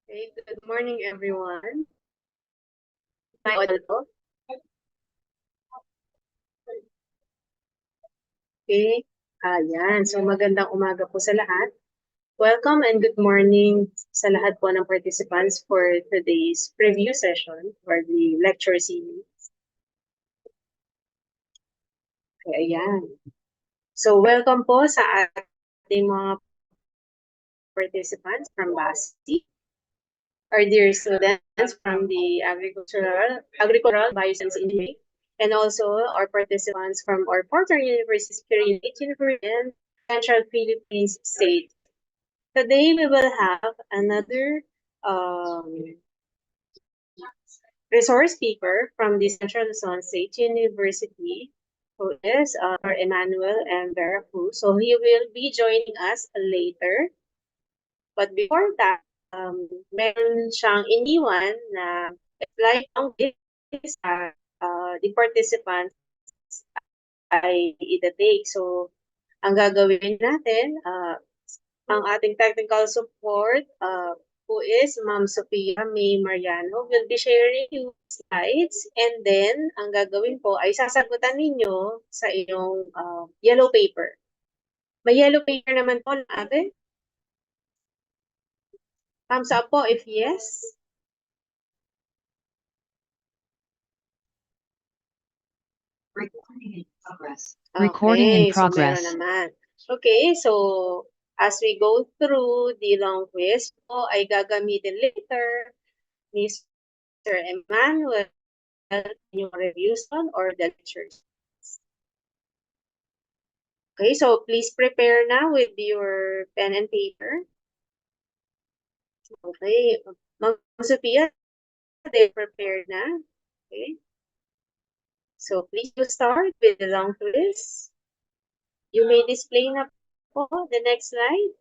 Okay, good morning everyone. My audible? Okay. Ayan. So magandang umaga po sa lahat. Welcome and good morning sa lahat po ng participants for today's preview session for the lecture series. Okay, ayan. So welcome po sa ating mga participants from BASI, our dear students from the Agricultural Bioscience Engineering, and also our participants from our partner universities, University and Central Philippines State. Today we will have another resource speaker from the Central Luzon State University, who is our Emmanuel M. Veracruz. So he will be joining us later. But before that, meron siyang iniwan na lifelong this the participants ay itatake. So, ang gagawin natin, ang ating technical support, who is Ma'am Sophia May Mariano, will be sharing you slides, and then ang gagawin po ay sasagutan ninyo sa inyong yellow paper. May yellow paper naman po, ate? Thumbs up po if yes. Recording in progress. Recording in Okay, so progress. meron naman. Okay, so as we go through the long quiz po ay gagamitin later ni Sir Emmanuel yung reviews on or the lectures. Okay, so please prepare now with your pen and paper. Okay, Ma'am Sophia, they prepared na. Okay. So please to start with the long quiz. You may display na po the next slide.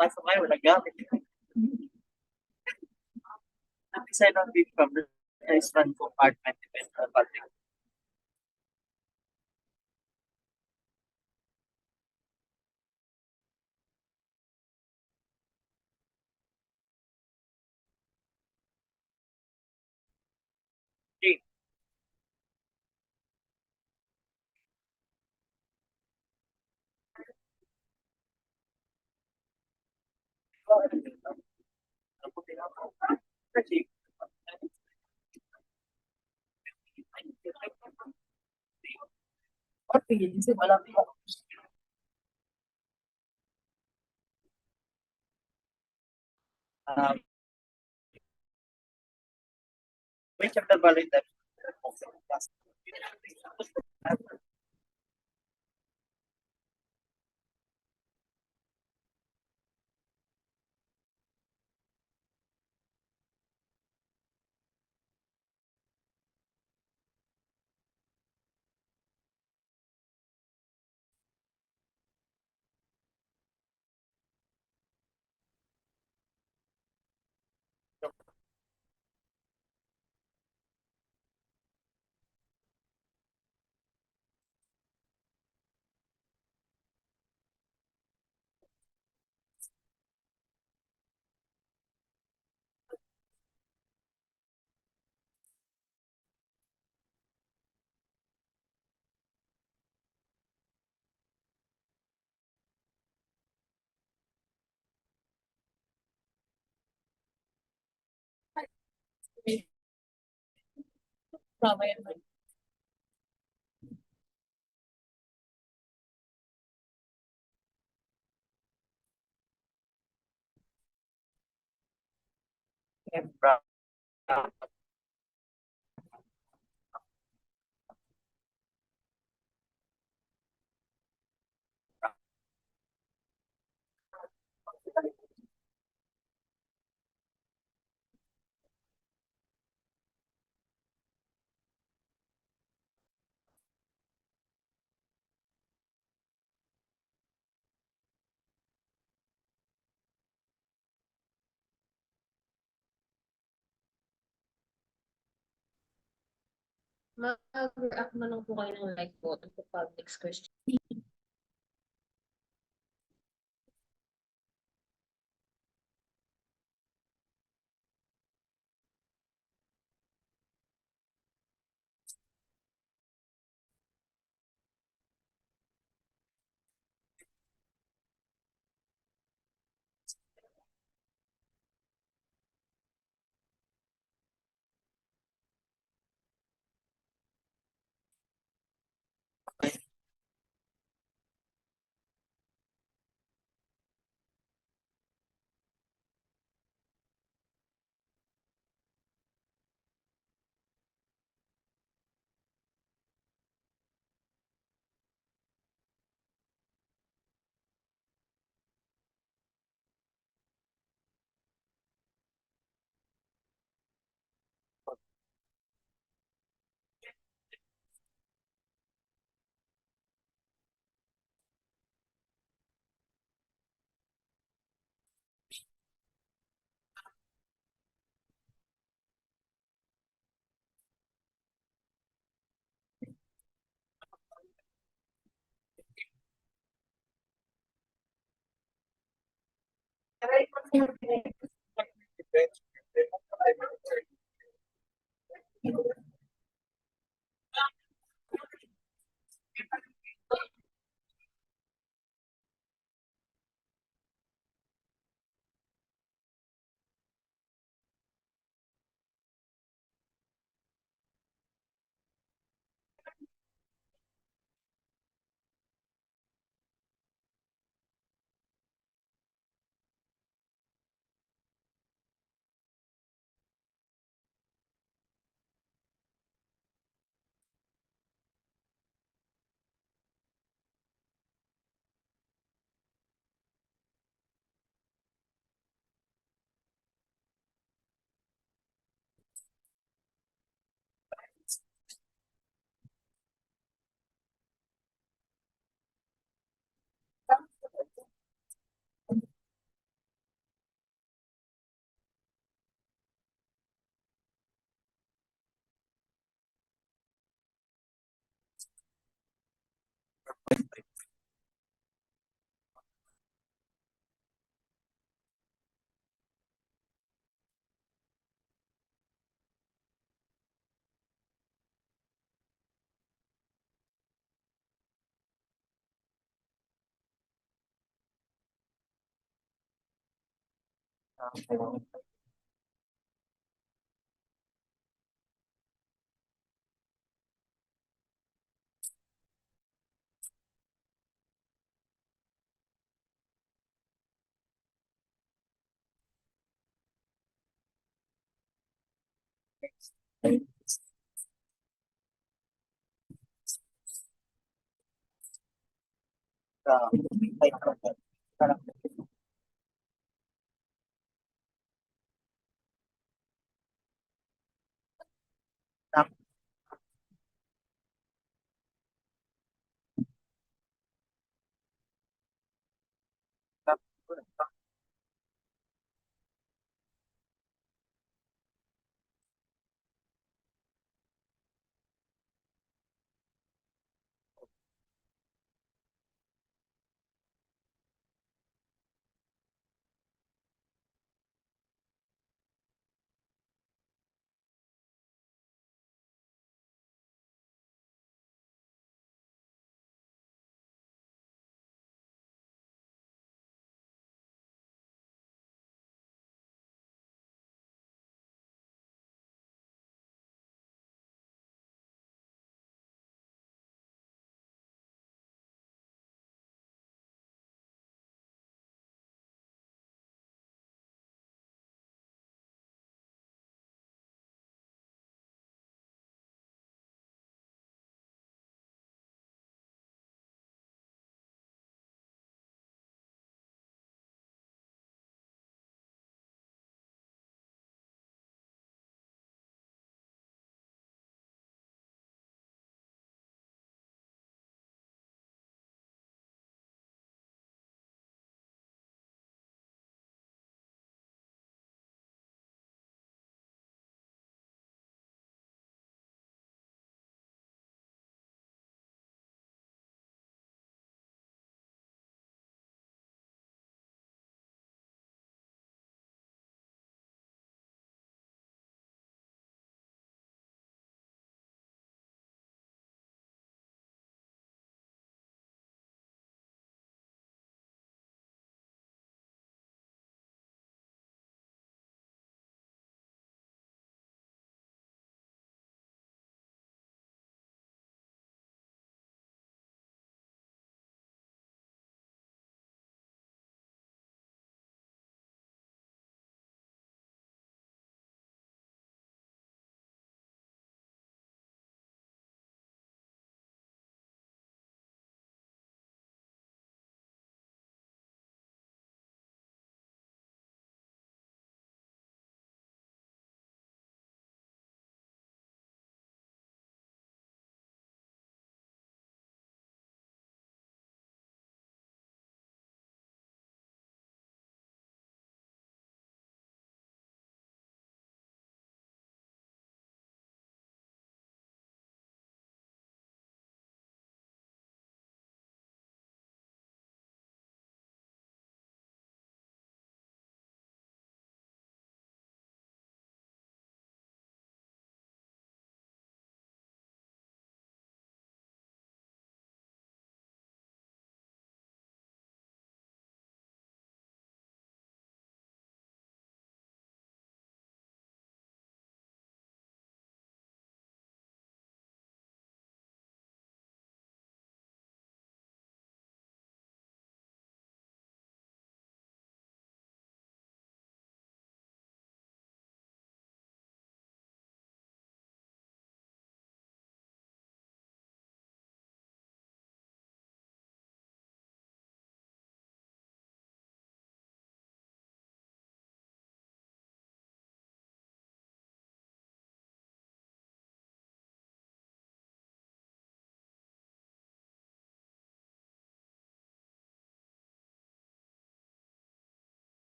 Mas ngayon, wala gamit. Design on the public is run for apartment and public. Okay. Which of the following types Mag-react na lang po kayo ng like button kapag next question.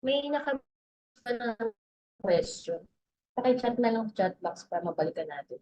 May nakabusta na question. Paki-chat na lang sa chat box para mabalikan natin.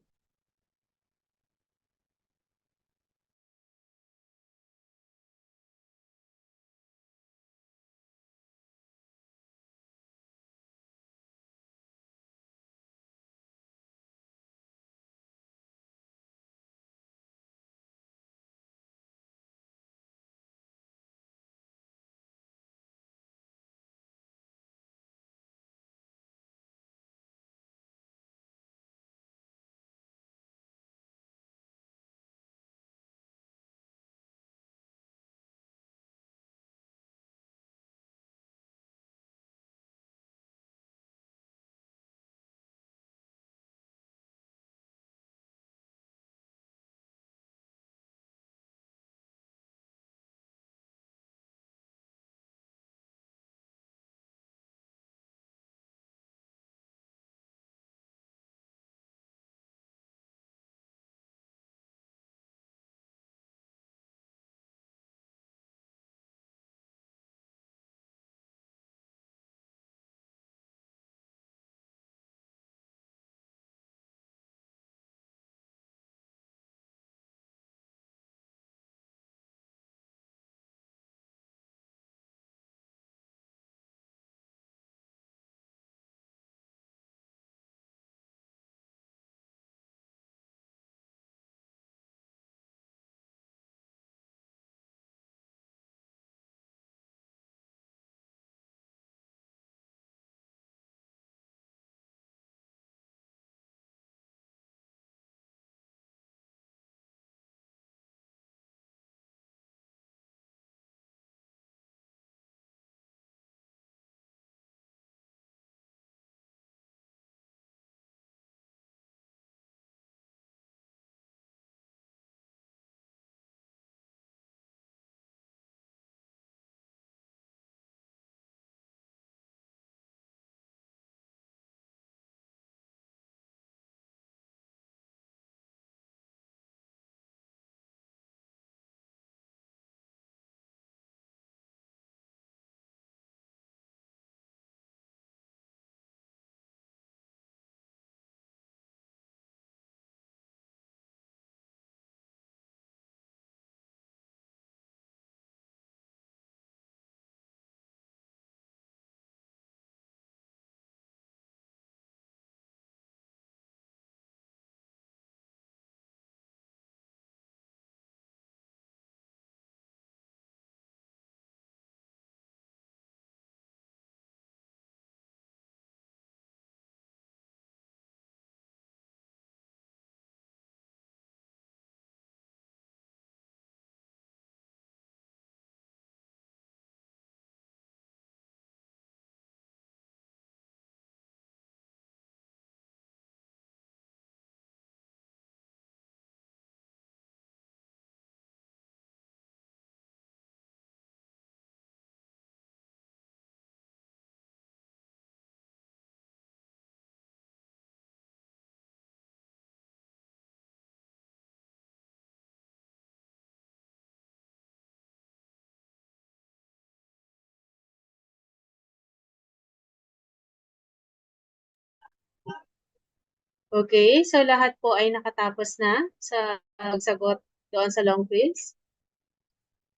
Okay, so lahat po ay nakatapos na sa pagsagot doon sa long quiz.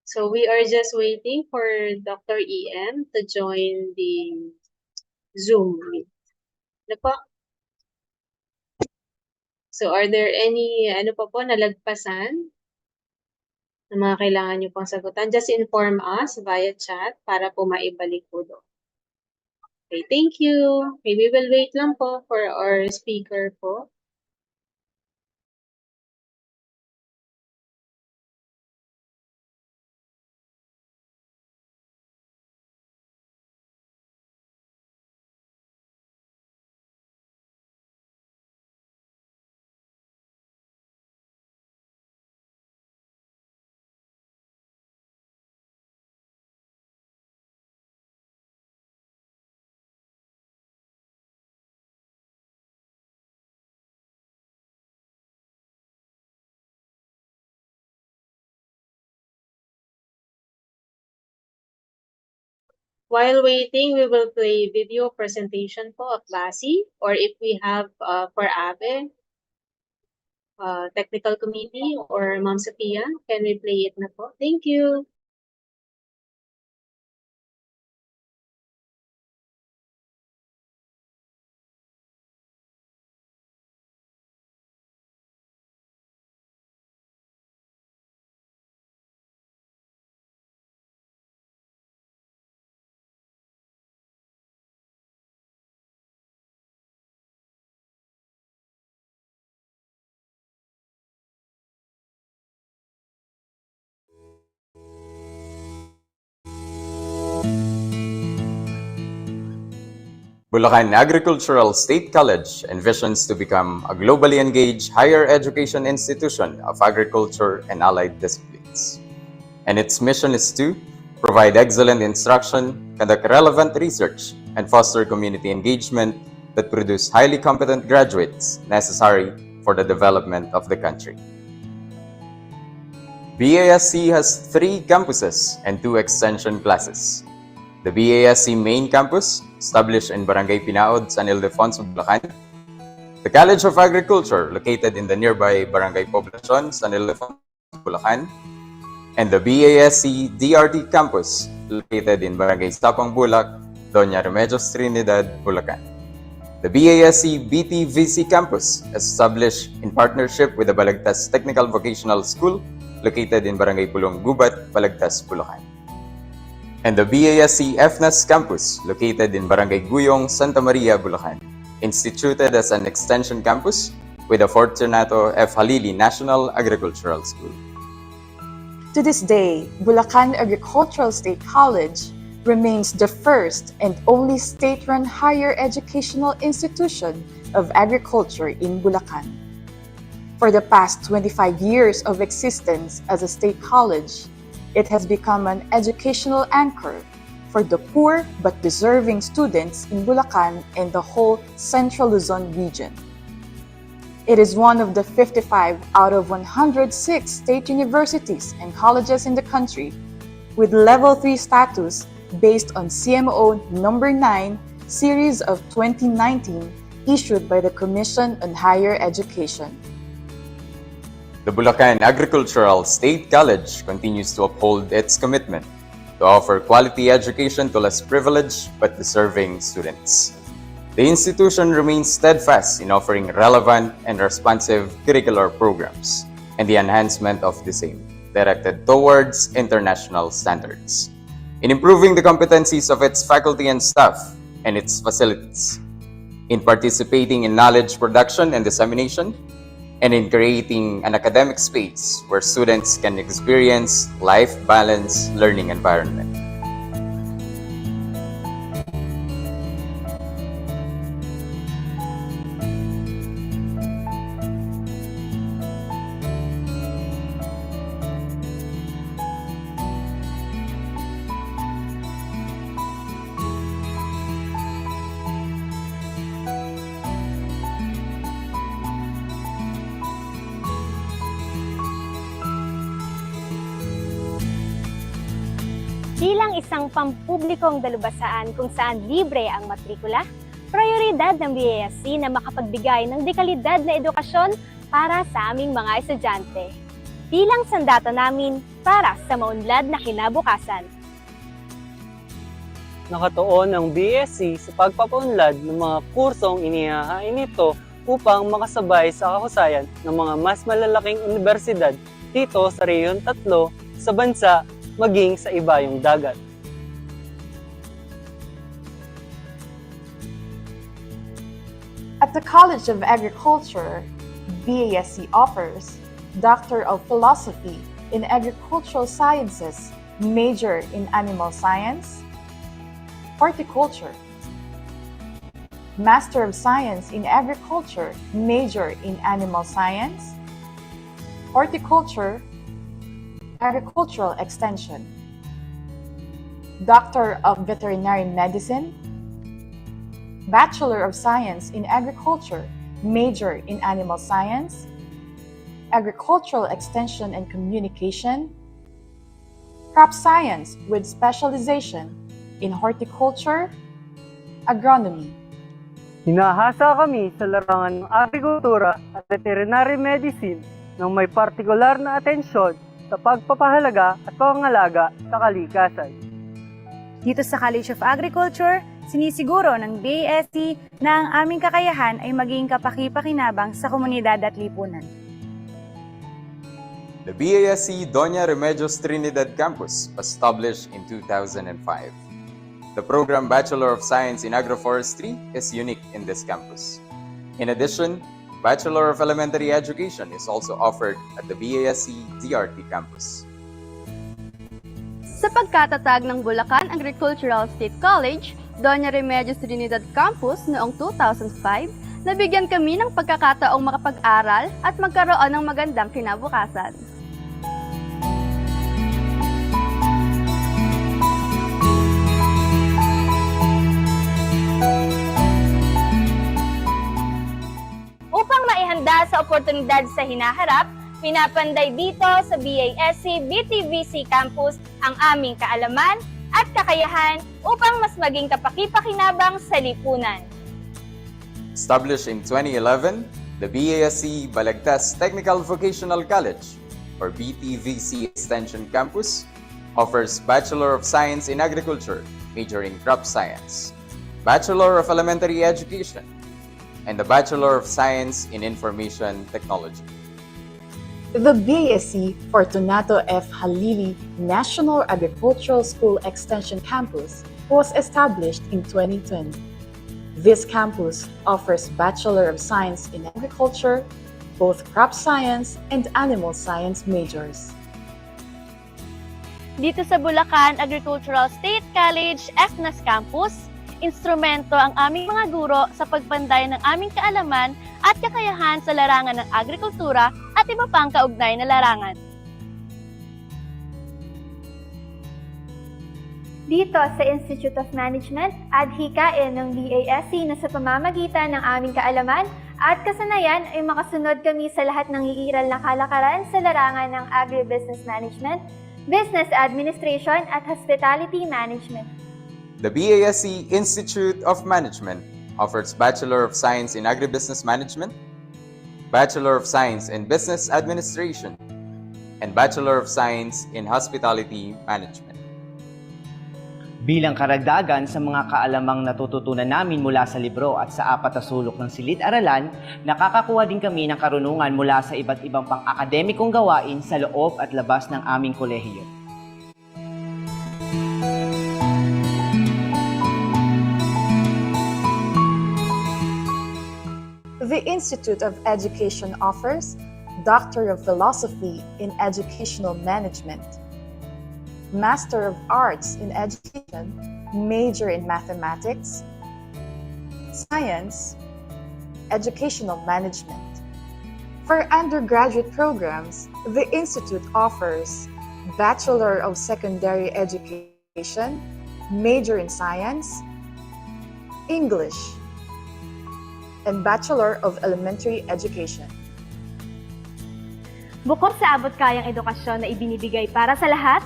So we are just waiting for Dr. EM to join the Zoom meet. Ano po? So are there any, ano pa po, nalagpasan na mga kailangan nyo pang sagutan? Just inform us via chat para po maibalik po doon. Okay, thank you. Okay, we will wait lang po for our speaker po. While waiting, we will play video presentation po of Basi, or if we have for Abe, technical committee or Ma'am Sophia, can we play it na po? Thank you. Bulacan Agricultural State College envisions to become a globally engaged higher education institution of agriculture and allied disciplines. And its mission is to provide excellent instruction, conduct relevant research, and foster community engagement that produce highly competent graduates necessary for the development of the country. BASC has 3 campuses and 2 extension classes. The BASC main campus, established in Barangay Pinaod, San Ildefonso, Bulacan. The College of Agriculture, located in the nearby Barangay Poblacion, San Ildefonso, Bulacan. And the BASC DRT campus, located in Barangay Sapang Bulak, Doña Remedios Trinidad, Bulacan. The BASC BTVC campus, established in partnership with the Balagtas Technical Vocational School, located in Barangay Pulong Gubat, Balagtas, Bulacan. And the BASC FNAS campus, located in Barangay Guyong, Santa Maria, Bulacan, instituted as an extension campus with the Fortunato F. Halili National Agricultural School. To this day, Bulacan Agricultural State College remains the first and only state-run higher educational institution of agriculture in Bulacan. For the past 25 years of existence as a state college, it has become an educational anchor for the poor but deserving students in Bulacan and the whole Central Luzon region. It is one of the 55 out of 106 state universities and colleges in the country with Level 3 status based on CMO number 9 series of 2019 issued by the Commission on Higher Education. The Bulacan Agricultural State College continues to uphold its commitment to offer quality education to less privileged but deserving students. The institution remains steadfast in offering relevant and responsive curricular programs and the enhancement of the same, directed towards international standards, in improving the competencies of its faculty and staff and its facilities, in participating in knowledge production and dissemination, and in creating an academic space where students can experience life-balanced learning environment. Bilang isang pampublikong dalubhasaan kung saan libre ang matrikula, prioridad ng BASC na makapagbigay ng dekalidad na edukasyon para sa aming mga estudyante. Bilang sandata namin para sa maunlad na kinabukasan. Nakatuon ang BSc sa pagpapaunlad ng mga kursong inihahain nito upang makasabay sa kahusayan ng mga mas malalaking universidad dito sa Rehiyon 3 sa bansa maging sa ibayong dagat. At the College of Agriculture, BASC offers Doctor of Philosophy in Agricultural Sciences, major in Animal Science, Horticulture, Master of Science in Agriculture, major in Animal Science, Horticulture, Agricultural Extension, Doctor of Veterinary Medicine, Bachelor of Science in Agriculture, major in Animal Science, Agricultural Extension and Communication, Crop Science with specialization in horticulture, agronomy. Hinahasa kami sa larangan ng agrikultura at veterinary medicine ng may partikular na atensyon sa pagpapahalaga at pangangalaga sa kalikasan. Dito sa College of Agriculture, sinisiguro ng BASC na ang aming kakayahan ay maging kapaki-pakinabang sa komunidad at lipunan. The BASC Doña Remedios Trinidad Campus was established in 2005. The program Bachelor of Science in Agroforestry is unique in this campus. In addition, Bachelor of Elementary Education is also offered at the BASC DRT campus. Sa pagkatatag ng Bulacan Agricultural State College, Doña Remedios Trinidad Campus noong 2005, nabigyan kami ng pagkakataong makapag-aral at magkaroon ng magandang kinabukasan. Upang maihanda sa oportunidad sa hinaharap, pinapanday dito sa BASC BTVC Campus ang aming kaalaman at kakayahan upang mas maging kapaki-pakinabang sa lipunan. Established in 2011, the BASC Balagtas Technical Vocational College, or BTVC Extension Campus, offers Bachelor of Science in Agriculture, majoring crop science, Bachelor of Elementary Education, and the Bachelor of Science in Information Technology. The BASC Fortunato F. Halili National Agricultural School Extension Campus was established in 2020. This campus offers Bachelor of Science in Agriculture, both crop science and animal science majors. Dito sa Bulacan Agricultural State College, ECNAS Campus, instrumento ang aming mga guro sa pagpanday ng aming kaalaman at kakayahan sa larangan ng agrikultura at iba pang kaugnay na larangan. Dito sa Institute of Management, adhikain ng BASC na sa pamamagitan ng aming kaalaman at kasanayan ay makasunod kami sa lahat ng iiral na kalakaran sa larangan ng Agribusiness Management, Business Administration at Hospitality Management. The BASC Institute of Management offers Bachelor of Science in Agribusiness Management, Bachelor of Science in Business Administration, and Bachelor of Science in Hospitality Management. Bilang karagdagan sa mga kaalamang natututunan namin mula sa libro at sa apat na sulok ng silid-aralan, nakakakuha din kami ng karunungan mula sa iba't ibang pang-akademikong gawain sa loob at labas ng aming kolehiyo. The Institute of Education offers Doctor of Philosophy in Educational Management, Master of Arts in Education, major in Mathematics, Science, Educational Management. For undergraduate programs, the Institute offers Bachelor of Secondary Education, major in Science, English, and Bachelor of Elementary Education. Bukod sa abot-kayang edukasyon na ibinibigay para sa lahat,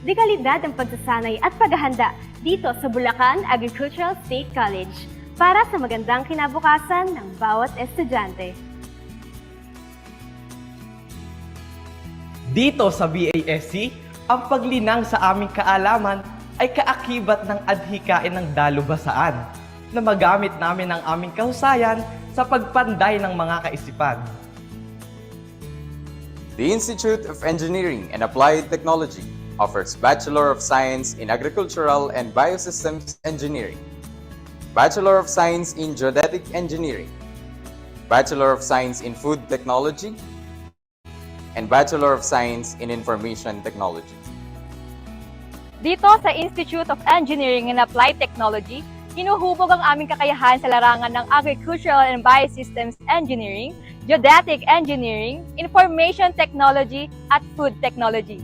dekalidad ang pagsasanay at paghahanda dito sa Bulacan Agricultural State College para sa magandang kinabukasan ng bawat estudyante. Dito sa BASC, ang paglinang sa aming kaalaman ay kaakibat ng adhikain ng dalubhasaan na magamit namin ang aming kahusayan sa pagpanday ng mga kaisipan. The Institute of Engineering and Applied Technology offers Bachelor of Science in Agricultural and Biosystems Engineering, Bachelor of Science in Geodetic Engineering, Bachelor of Science in Food Technology, and Bachelor of Science in Information Technology. Dito sa Institute of Engineering and Applied Technology, hinuhubog ang aming kakayahan sa larangan ng Agricultural and Biosystems Engineering, Geodetic Engineering, Information Technology, at Food Technology.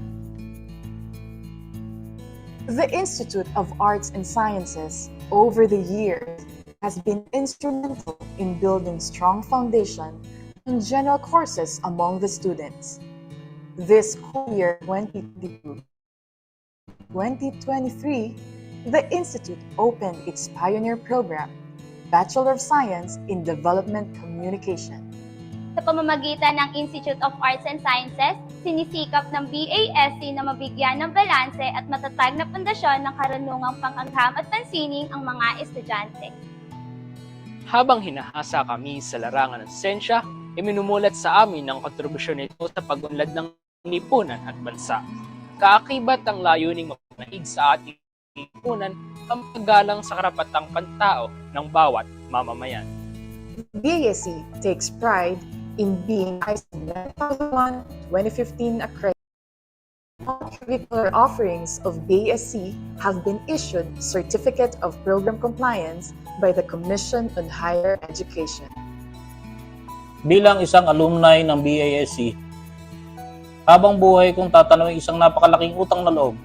The Institute of Arts and Sciences, over the years, has been instrumental in building strong foundation and general courses among the students. This school year 2022-2023, the Institute opened its pioneer program, Bachelor of Science in Development Communication. Sa pamamagitan ng Institute of Arts and Sciences, sinisikap ng BASC na mabigyan ng balanse at matatag na pundasyon ng karunungang pangangham at pansining ang mga estudyante. Habang hinahasa kami sa larangan ng siyensya, iminumulat sa amin ang kontribusyon nito sa pag-unlad ng lipunan at bansa. Kaakibat ang layuning mapanaig sa ating lipunan ang paggalang sa karapatang pantao ng bawat mamamayan. BASC takes pride in being ISO 9001-2015 accredited. All curricular offerings of BASC have been issued Certificate of Program Compliance by the Commission on Higher Education. Bilang isang alumni ng BASC, habang buhay kong tatanawin isang napakalaking utang na loob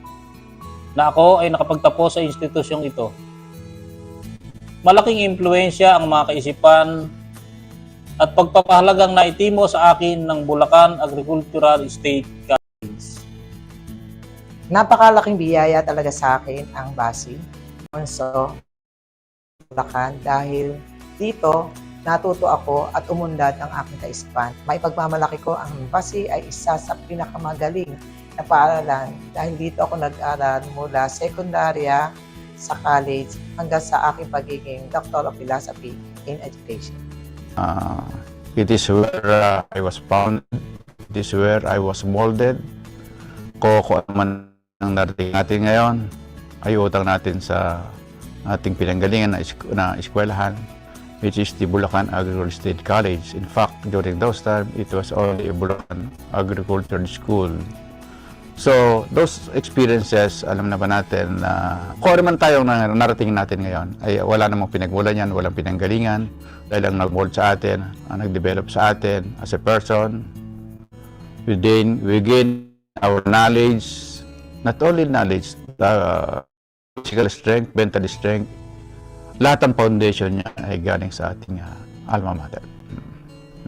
na ako ay nakapagtapos sa institusyong ito. Malaking impluensya ang mga kaisipan at pagpapahalagang naitimo sa akin ng Bulacan Agricultural State College. Napakalaking biyaya talaga sa akin ang BASI, Monso, Bulacan, dahil dito natuto ako at umunlad ang aking kaisipan. May pagmamalaki ko ang BASI ay isa sa pinakamagaling na paaralan dahil dito ako nag-aral mula sekundarya sa college hanggang sa aking pagiging Doctor of Philosophy in Education. It is where I was founded. It is where I was molded. Kung ano man ang narating natin ngayon, ay utang natin sa ating pinanggalingan na eskwelahan, which is the Bulacan Agricultural State College. In fact, during those times, it was only a Bulacan Agricultural School. So, those experiences, alam na ba natin na kung ano man tayong narating natin ngayon, ay wala namang pinagmulan yan, walang pinanggalingan, dahil ang nag-mold sa atin, ang nag-develop sa atin as a person. We gain our knowledge, not only knowledge, physical strength, mental strength, lahat ng foundation niya ay galing sa ating alma mater.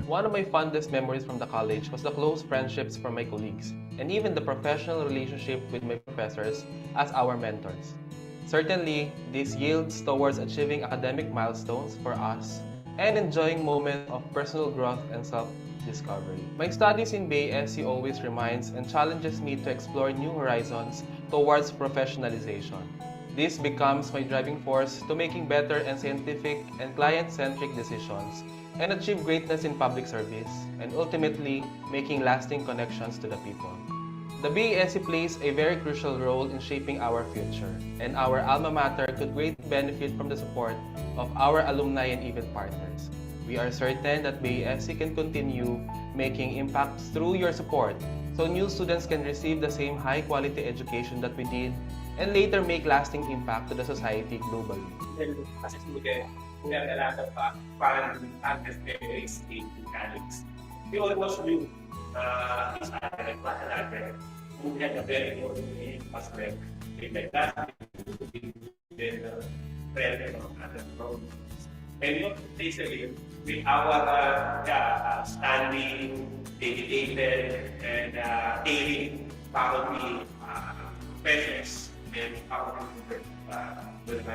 One of my fondest memories from the college was the close friendships from my colleagues and even the professional relationship with my professors as our mentors. Certainly, this yields towards achieving academic milestones for us and enjoying moments of personal growth and self-discovery. My studies in BASC always reminds and challenges me to explore new horizons towards professionalization. This becomes my driving force to making better and scientific and client-centric decisions and achieve greatness in public service, and ultimately making lasting connections to the people. The BASC plays a very crucial role in shaping our future, and our alma mater could greatly benefit from the support of our alumni and even partners. We are certain that BASC can continue making impacts through your support, so new students can receive the same high-quality education that we did, and later make lasting impact to the society globally. We almost knew each other and one another who had a very good aspect in the class, in the friend of other programs. And not basically with our standing, dedicated, and caring faculty professors and faculty with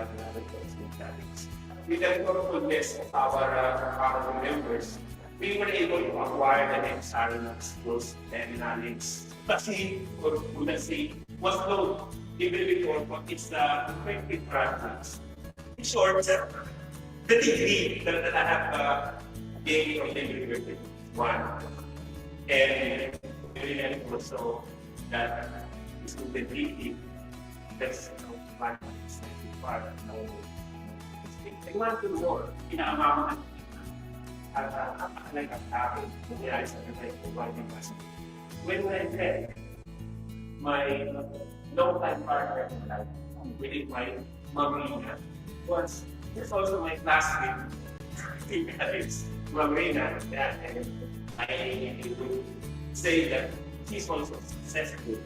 with the thoughtfulness of our members, we were able to acquire the necessary skills and knowledge. Kasi, or would I say, was known even before what is the effective practice. In short, the degree that I have gained from the university, one. And really also that is the degree that's one is part of our I want to know, inaamaman at like a habit, yeah, it's a very providing us. When I met my long-time partner within my Marina, there's also my classmate, Marina, and I would say that she's also successful.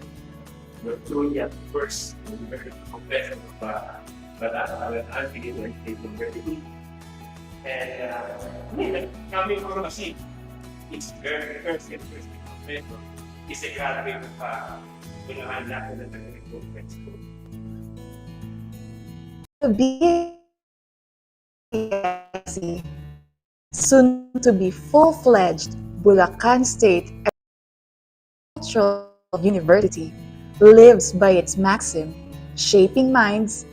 But Julia first, very competitive, but I'll begin with taking very and coming from a seat, it's very first interesting professor. It's a graduate of Bulacan National Technical School. BASC, soon to be full-fledged Bulacan State Agricultural University, lives by its maxim, shaping minds,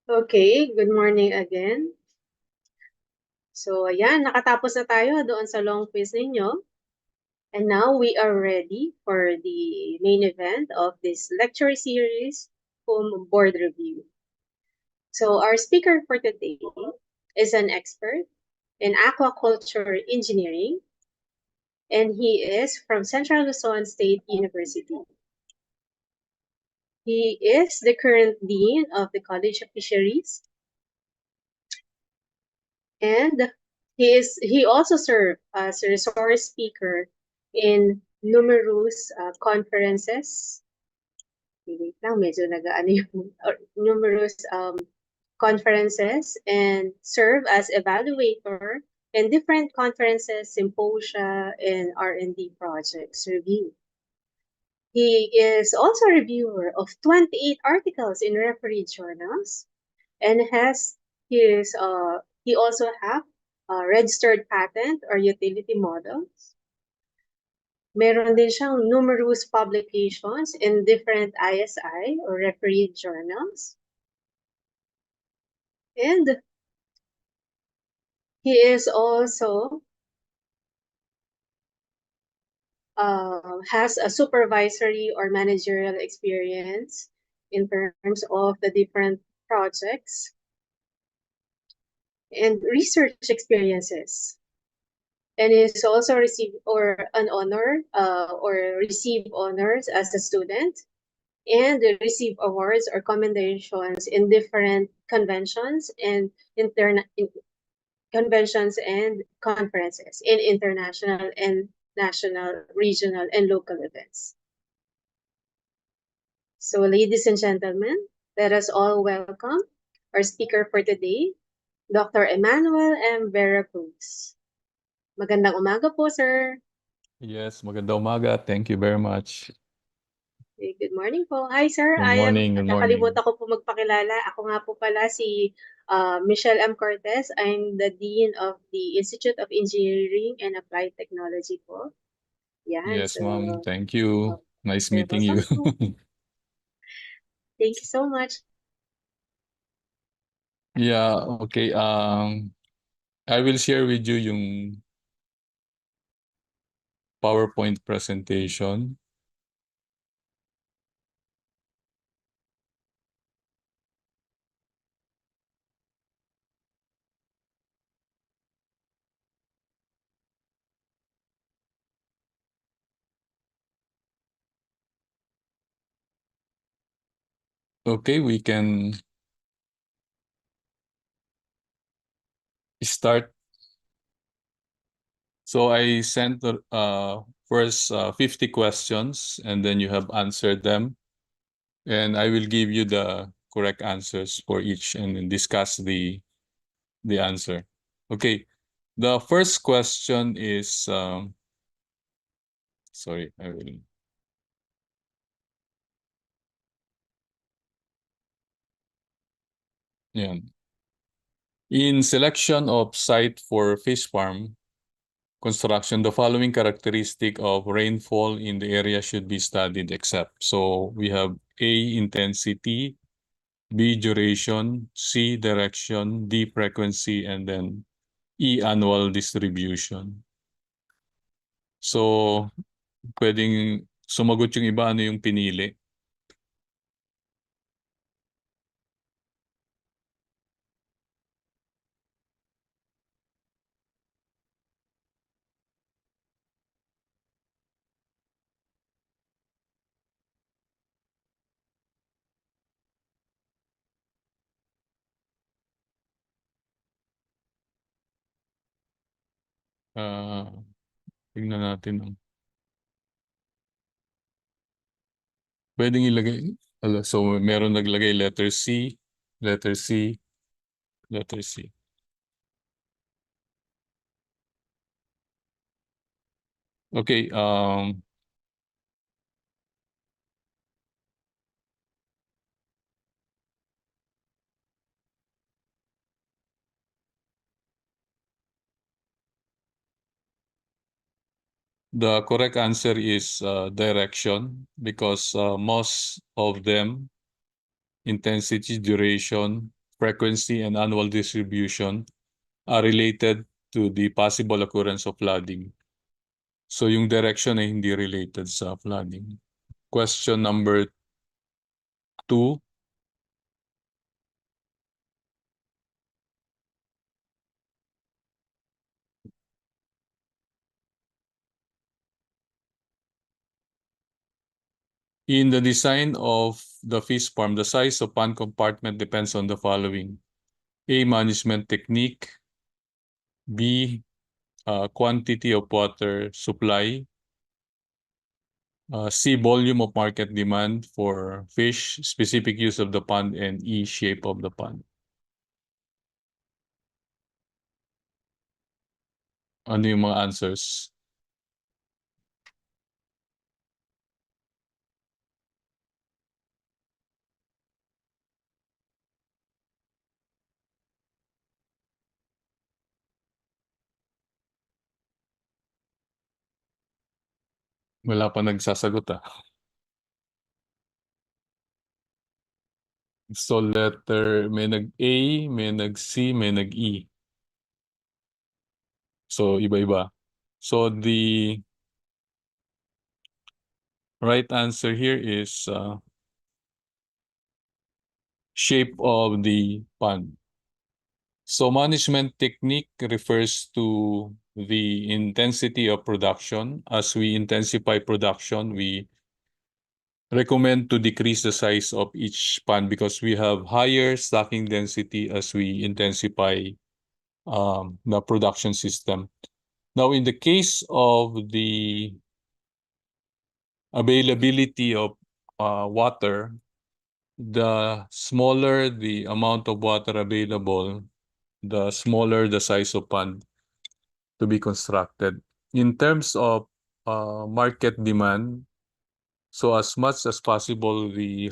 Okay, good morning again. So, ayan, nakatapos na tayo doon sa long quiz ninyo. And now we are ready for the main event of this lecture series, Home Board Review. So, our speaker for today is an expert in aquaculture engineering, and he is from Central Luzon State University. He is the current dean of the College of Fisheries, and he also served as a resource speaker in numerous conferences. Wait lang, medyo nag-ano yung numerous conferences, and serve as evaluator in different conferences, symposia, and R&D projects review. He is also a reviewer of 28 articles in refereed journals, and he also have a registered patent or utility models. Meron din siyang numerous publications in different ISI or refereed journals. And he is also has a supervisory or managerial experience in terms of the different projects and research experiences. And is also received or an honor or receive honors as a student and receive awards or commendations in different conventions and conventions and conferences in international and national, regional, and local events. So, ladies and gentlemen, let us all welcome our speaker for today, Dr. Emmanuel M. Veracruz. Magandang umaga po, sir. Yes, magandang umaga. Thank you very much. Okay, good morning po. Hi, sir. Good morning, good morning. Nakalimutan ko po magpakilala. Ako nga po pala si Michelle M. Cortez. I'm the Dean of the Institute of Engineering and Applied Technology po. Yan, Yes, ma'am. so Thank you. Nice you're meeting you. welcome. Thank you so much. Yeah, okay. I will share with you yung PowerPoint presentation. Okay, we can start. So I sent the first 50 questions and then you have answered them. And I will give you the correct answers for each and then discuss the answer. Okay, the first question is, sorry, I will. Yan. In selection of site for fish farm construction, the following characteristic of rainfall in the area should be studied except. So we have A, intensity, B, duration, C, direction, D, frequency, and then E, annual distribution. So, pwedeng sumagot yung iba, ano yung pinili? Ah, tingnan natin. Pwedeng ilagay, so meron naglagay letter C, letter C, letter C. Okay, the correct answer is direction because most of them, intensity, duration, frequency, and annual distribution are related to the possible occurrence of flooding. So yung direction ay hindi related sa flooding. Question number 2. In the design of the fish farm, the size of pond compartment depends on the following. A, management technique. B, quantity of water supply. C, volume of market demand for fish, specific use of the pond, and E, shape of the pond. Ano yung mga answers? Wala pa nagsasagot ah. So letter, may nag-A, may nag-C, may nag-E. So iba-iba. So the right answer here is shape of the pond. So management technique refers to the intensity of production. As we intensify production, we recommend to decrease the size of each pond because we have higher stocking density as we intensify the production system. Now, in the case of the availability of water, the smaller the amount of water available, the smaller the size of pond to be constructed. In terms of market demand, so as much as possible, the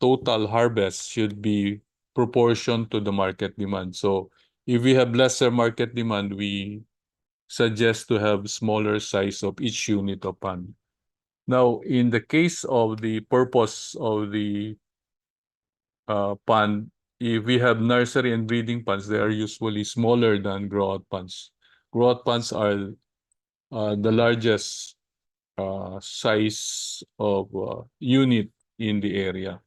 total harvest should be proportion to the market demand. So if we have lesser market demand, we suggest to have smaller size of each unit of pond. Now, in the case of the purpose of the pond, if we have nursery and breeding ponds, they are usually smaller than grow-out ponds. Grow-out ponds are the largest size of unit in the area.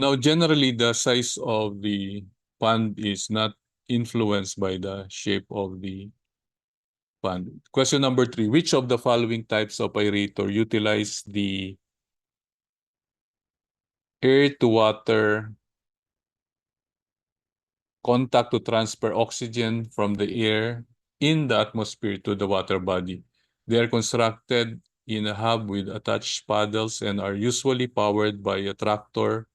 Now, generally, the size of the pond is not influenced by the shape of the pond. Question number 3, which of the following types of aerator utilize the air-to-water contact to transfer oxygen from the air in the atmosphere to the water body? They are constructed in a hub with attached paddles and are usually powered by a tractor,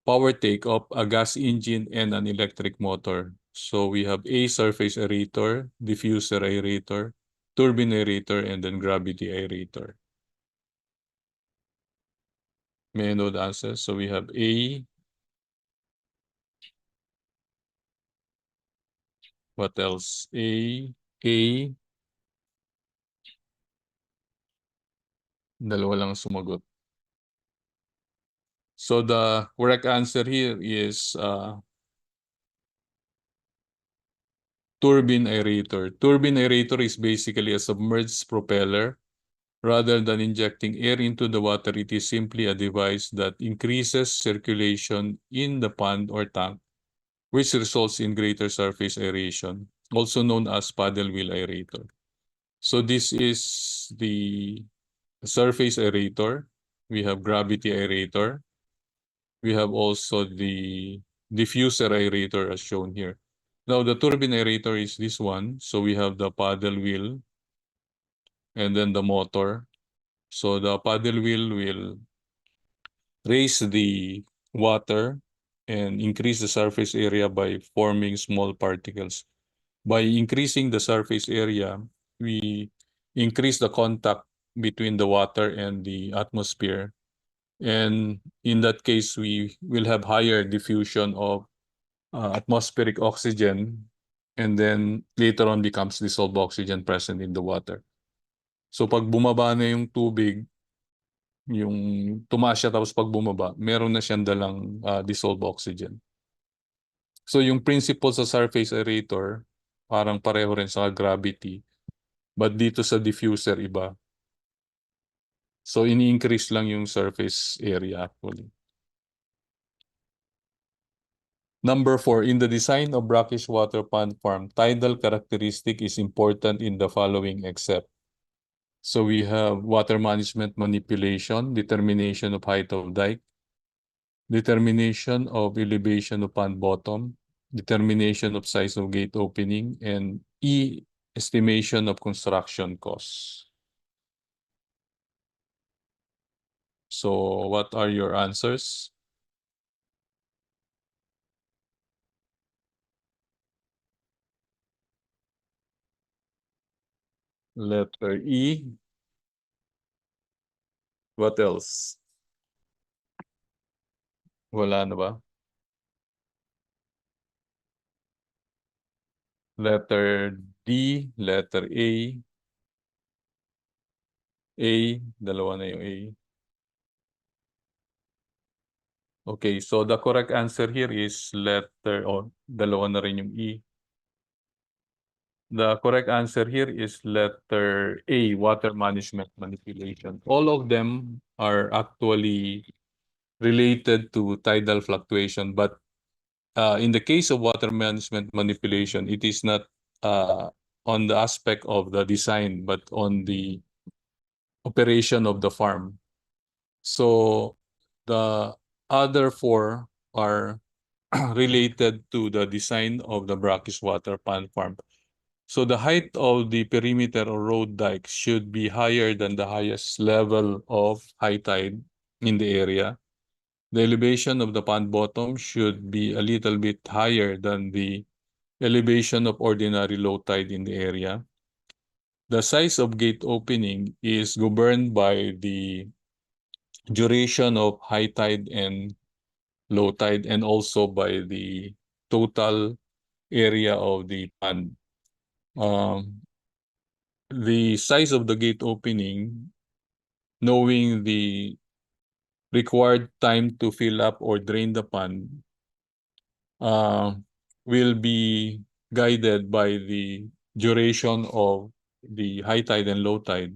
power take-up, a gas engine, and an electric motor. So we have A, surface aerator, diffuser aerator, turbine aerator, and then gravity aerator. May I know the answer? So we have A. What else? A. Dalawa lang sumagot. So the correct answer here is turbine aerator. Turbine aerator is basically a submerged propeller. Rather than injecting air into the water, it is simply a device that increases circulation in the pond or tank, which results in greater surface aeration, also known as paddle wheel aerator. So this is the surface aerator. We have gravity aerator. We have also the diffuser aerator as shown here. Now the turbine aerator is this one. So we have the paddle wheel and then the motor. So the paddle wheel will raise the water and increase the surface area by forming small particles. By increasing the surface area, we increase the contact between the water and the atmosphere. And in that case, we will have higher diffusion of atmospheric oxygen, and then later on becomes dissolved oxygen present in the water. So pag bumaba na yung tubig, yung tumaas siya tapos pag bumaba, meron na siyang dalang dissolved oxygen. So yung principle sa surface aerator, parang pareho rin sa gravity. But dito sa diffuser, iba. So ini-increase lang yung surface area actually. Number 4, in the design of brackish water pond farm, tidal characteristic is important in the following except. So we have water management manipulation, determination of height of dike, determination of elevation of pond bottom, determination of size of gate opening, and E, estimation of construction costs. So what are your answers? Letter E. What else? Wala na ba? Letter D, letter A. A, dalawa na yung A. Okay, so the correct answer here is letter, dalawa na rin yung E. The correct answer here is letter A, water management manipulation. All of them are actually related to tidal fluctuation, but in the case of water management manipulation, it is not on the aspect of the design, but on the operation of the farm. So the other 4 are related to the design of the brackish water pond farm. So the height of the perimeter or road dike should be higher than the highest level of high tide in the area. The elevation of the pond bottom should be a little bit higher than the elevation of ordinary low tide in the area. The size of gate opening is governed by the duration of high tide and low tide, and also by the total area of the pond. the size of the gate opening, knowing the required time to fill up or drain the pond, uh, will be guided by the duration of the high tide and low tide.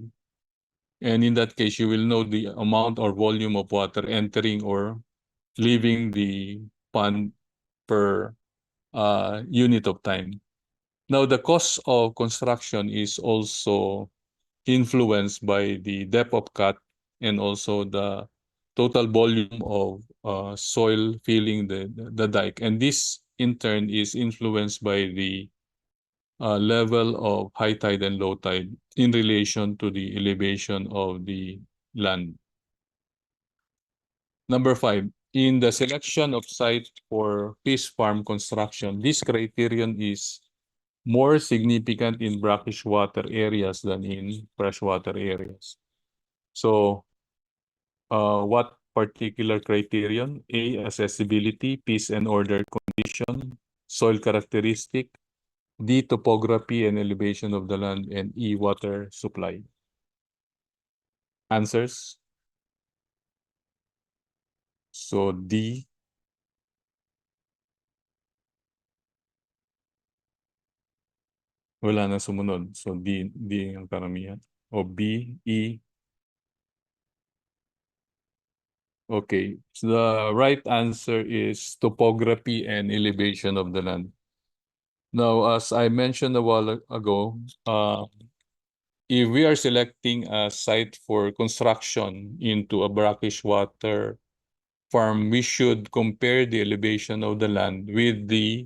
And in that case, you will know the amount or volume of water entering or leaving the pond per unit of time. Now, the cost of construction is also influenced by the depth of cut and also the total volume of soil filling the dike. And this, in turn, is influenced by the level of high tide and low tide in relation to the elevation of the land. Number 5, in the selection of site for fish farm construction, this criterion is more significant in brackish water areas than in freshwater areas. So, what particular criterion? A, accessibility, peace and order condition, soil characteristic, D, topography and elevation of the land, and E, water supply. Answers? So D, wala na sumunod. So D ang karamihan. O B, E. Okay. So the right answer is topography and elevation of the land. Now, as I mentioned a while ago, if we are selecting a site for construction into a brackish water farm, we should compare the elevation of the land with the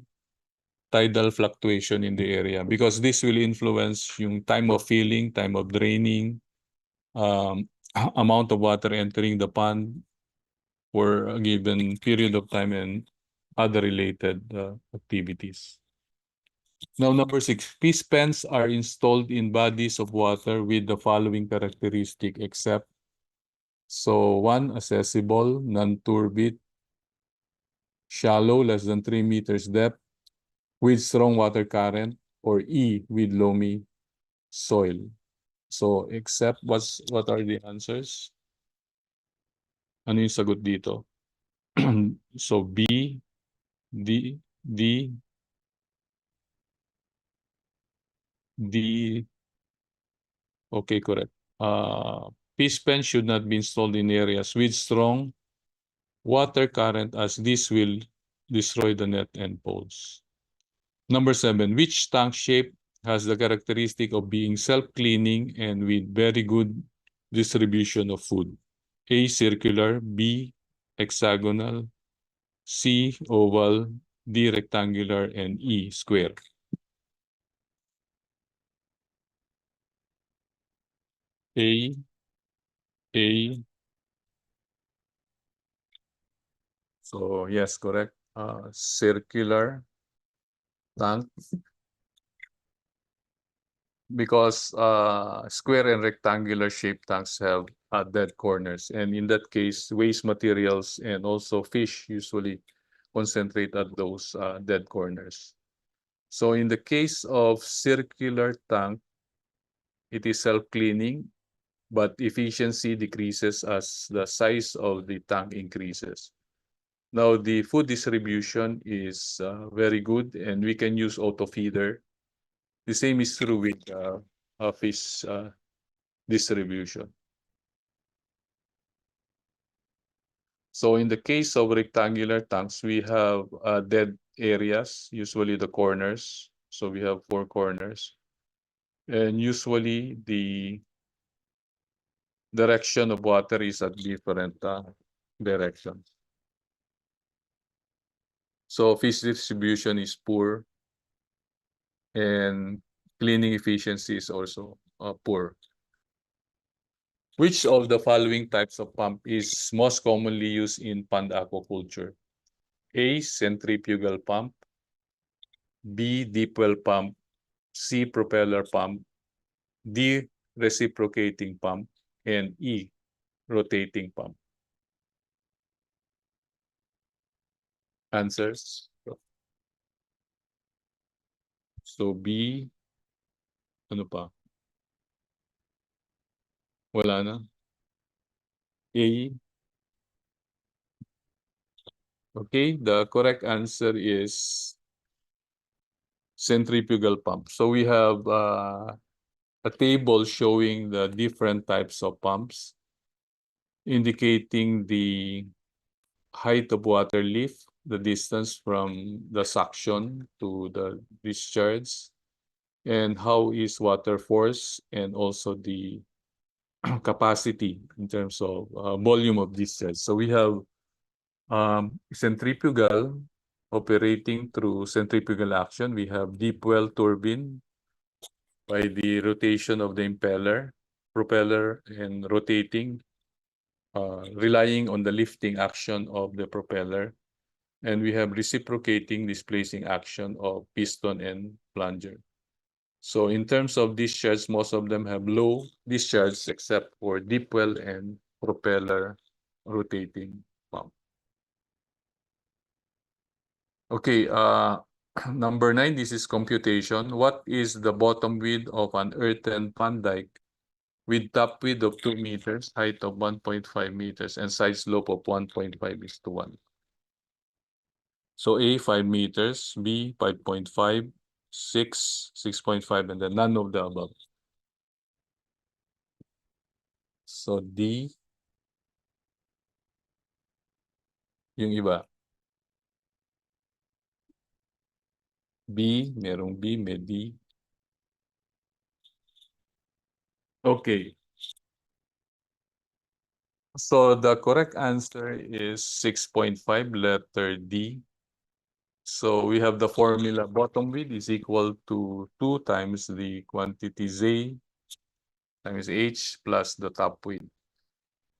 tidal fluctuation in the area because this will influence yung time of filling, time of draining, amount of water entering the pond for a given period of time and other related activities. Now, number 6, fish pens are installed in bodies of water with the following characteristic except. So 1, accessible, non-turbid, shallow, less than 3 meters depth, with strong water current, or E, with loamy soil. So except, what are the answers? Ano yung sagot dito? So B, D, okay, correct. Fish pens should not be installed in areas with strong water current as this will destroy the net and poles. Number 7, which tank shape has the characteristic of being self-cleaning and with very good distribution of food? A, circular, B, hexagonal, C, oval, D, rectangular, and E, square. A. So yes, correct. Circular tank because square and rectangular shaped tanks have dead corners, and in that case, waste materials and also fish usually concentrate at those dead corners. So in the case of circular tank, it is self-cleaning, but efficiency decreases as the size of the tank increases. Now, the food distribution is very good, and we can use auto feeder. The same is true with fish distribution. So in the case of rectangular tanks, we have dead areas, usually the corners. So we have 4 corners. And usually the direction of water is at different directions. So fish distribution is poor and cleaning efficiency is also poor. Which of the following types of pump is most commonly used in pond aquaculture? A, centrifugal pump, B, deep well pump, C, propeller pump, D, reciprocating pump, and E, rotating pump. Answers? So B, Ano pa? Wala na? A. Okay, the correct answer is centrifugal pump. So we have a table showing the different types of pumps, indicating the height of water lift, the distance from the suction to the discharge, and how is water force, and also the capacity in terms of volume of discharge. So we have centrifugal operating through centrifugal action. We have deep well turbine by the rotation of the propeller and rotating, relying on the lifting action of the propeller. And we have reciprocating displacing action of piston and plunger. So in terms of discharge, most of them have low discharge except for deep well and propeller rotating pump. Okay, number 9, this is computation. What is the bottom width of an earthen pond dike with top width of 2 meters, height of 1.5 meters, and side slope of 1.5:1? So A, 5 meters, B, 5.5, 6, 6.5, and then none of the above. So D, yung iba. B, merong B, may D. Okay. So the correct answer is 6.5, letter D. So we have the formula bottom width is equal to 2 times the quantity Z times H plus the top width.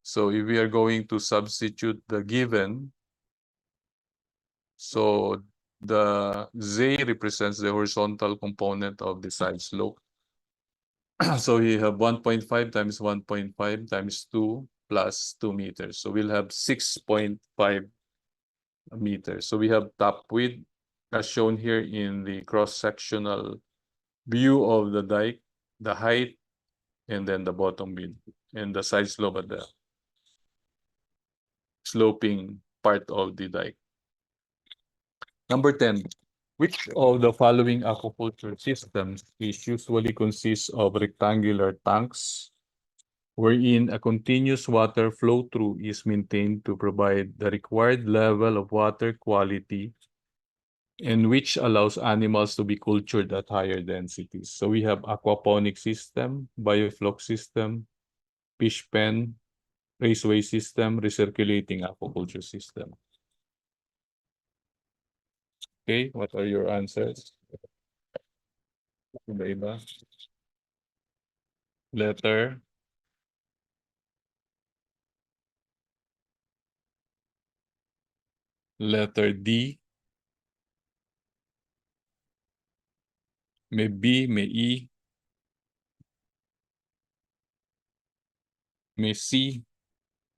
So if we are going to substitute the given, so the Z represents the horizontal component of the side slope. So we have 1.5 times 1.5 times 2 plus 2 meters. So we'll have 6.5 meters. So we have top width as shown here in the cross-sectional view of the dike, the height, and then the bottom width, and the side slope at the sloping part of the dike. Number 10, which of the following aquaculture systems is usually consists of rectangular tanks wherein a continuous water flow through is maintained to provide the required level of water quality and which allows animals to be cultured at higher densities? So we have aquaponic system, biofloc system, fish pen, raceway system, recirculating aquaculture system. Okay, what are your answers? Iba-iba. Letter D. May B, may E, may C.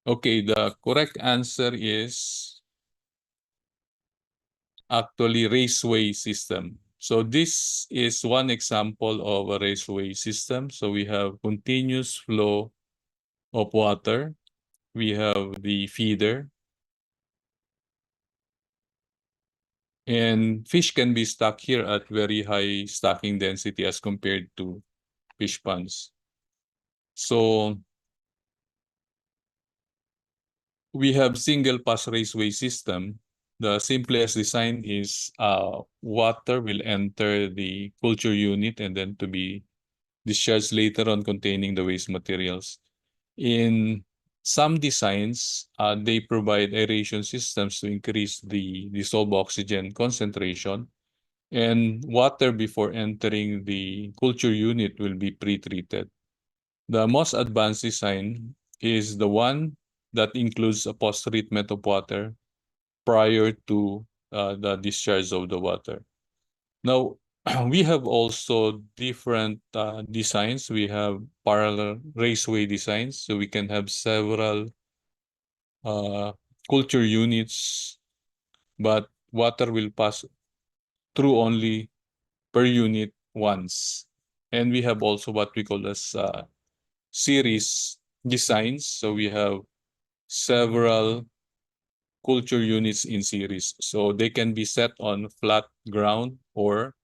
Okay, the correct answer is actually raceway system. So this is one example of a raceway system. So we have continuous flow of water. We have the feeder. And fish can be stuck here at very high stocking density as compared to fish ponds. So we have single pass raceway system. The simplest design is water will enter the culture unit and then to be discharged later on containing the waste materials. In some designs, they provide aeration systems to increase the dissolved oxygen concentration, and water before entering the culture unit will be pre-treated. The most advanced design is the one that includes a post-treatment of water prior to the discharge of the water. Now, we have also different designs. We have parallel raceway designs, so we can have several culture units, but water will pass through only per unit once. And we have also what we call as series designs. So we have several culture units in series. So they can be set on flat ground or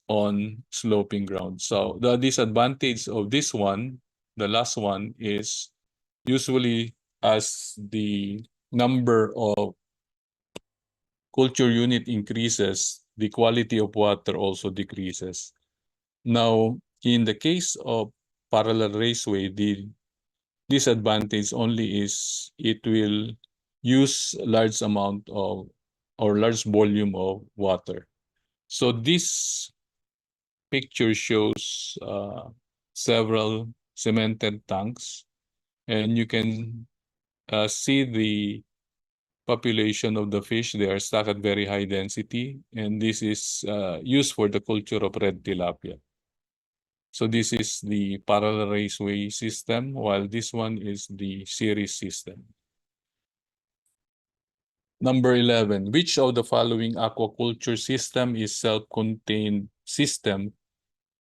on sloping ground. So the disadvantage of this one, the last one, is usually as the number of culture unit increases, the quality of water also decreases. Now, in the case of parallel raceway, the disadvantage only is it will use large amount of or large volume of water. So this picture shows several cemented tanks, and you can see the population of the fish. They are stacked at very high density, and this is used for the culture of red tilapia. So this is the parallel raceway system, while this one is the series system. Number 11, which of the following aquaculture system is self-contained system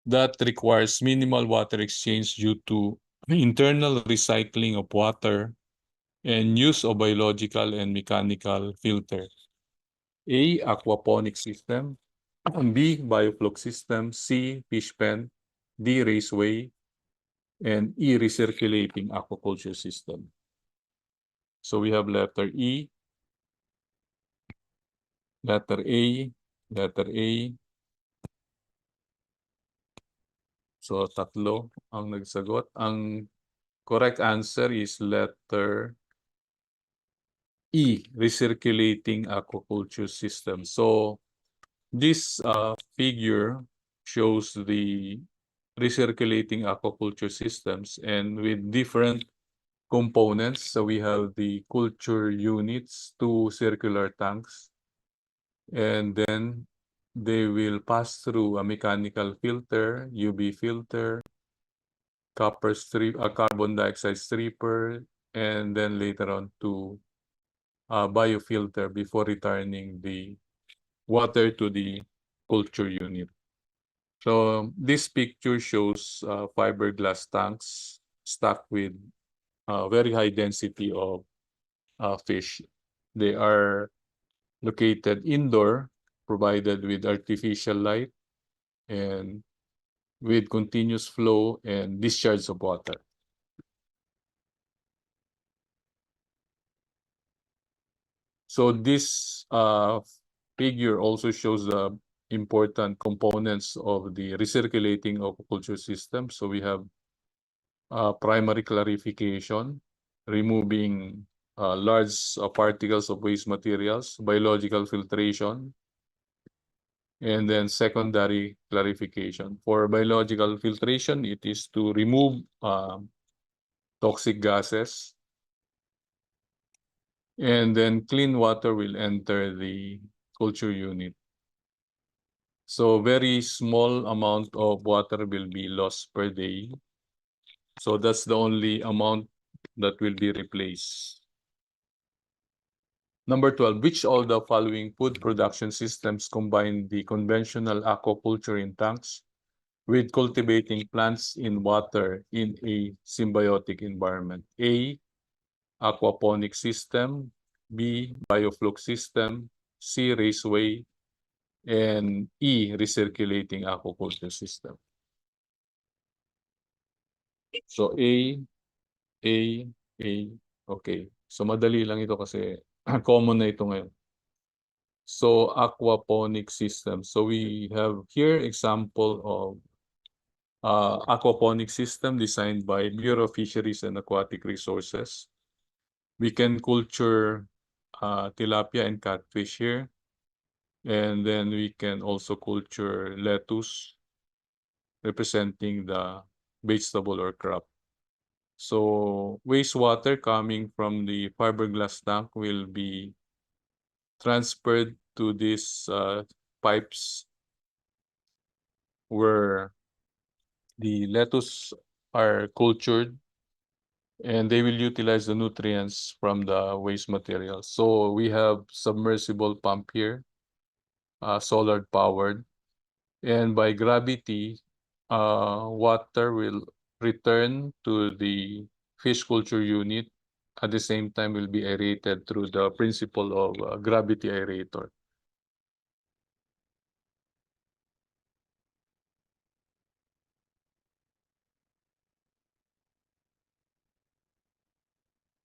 that requires minimal water exchange due to internal recycling of water and use of biological and mechanical filter? A, aquaponic system. B, biofloc system. C, fish pen. D, raceway. And E, recirculating aquaculture system. So we have letter E, letter A, letter A. So tatlo ang nagsagot. Ang correct answer is letter E, recirculating aquaculture system. So this figure shows the recirculating aquaculture systems, and with different components. So we have the culture units, two circular tanks, and then they will pass through a mechanical filter, UV filter, copper strip, a carbon dioxide stripper, and then later on to a biofilter before returning the water to the culture unit. So this picture shows fiberglass tanks stacked with very high density of fish. They are located indoor, provided with artificial light and with continuous flow and discharge of water. So this figure also shows the important components of the recirculating aquaculture system. So we have primary clarification, removing large particles of waste materials, biological filtration, and then secondary clarification. For biological filtration, it is to remove toxic gases, and then clean water will enter the culture unit. So very small amount of water will be lost per day. So that's the only amount that will be replaced. Number 12, which of the following food production systems combine the conventional aquaculture in tanks with cultivating plants in water in a symbiotic environment? A, aquaponic system. B, biofloc system. C, raceway. And E, recirculating aquaculture system. So A, A, okay. So madali lang ito kasi common na ito ngayon. So aquaponic system. So we have here example of aquaponic system designed by Bureau of Fisheries and Aquatic Resources. We can culture tilapia and catfish here. And then we can also culture lettuce, representing the vegetable or crop. So wastewater coming from the fiberglass tank will be transferred to these pipes where the lettuce are cultured, and they will utilize the nutrients from the waste material. So we have submersible pump here, solar powered, and by gravity, water will return to the fish culture unit. At the same time, will be aerated through the principle of gravity aerator.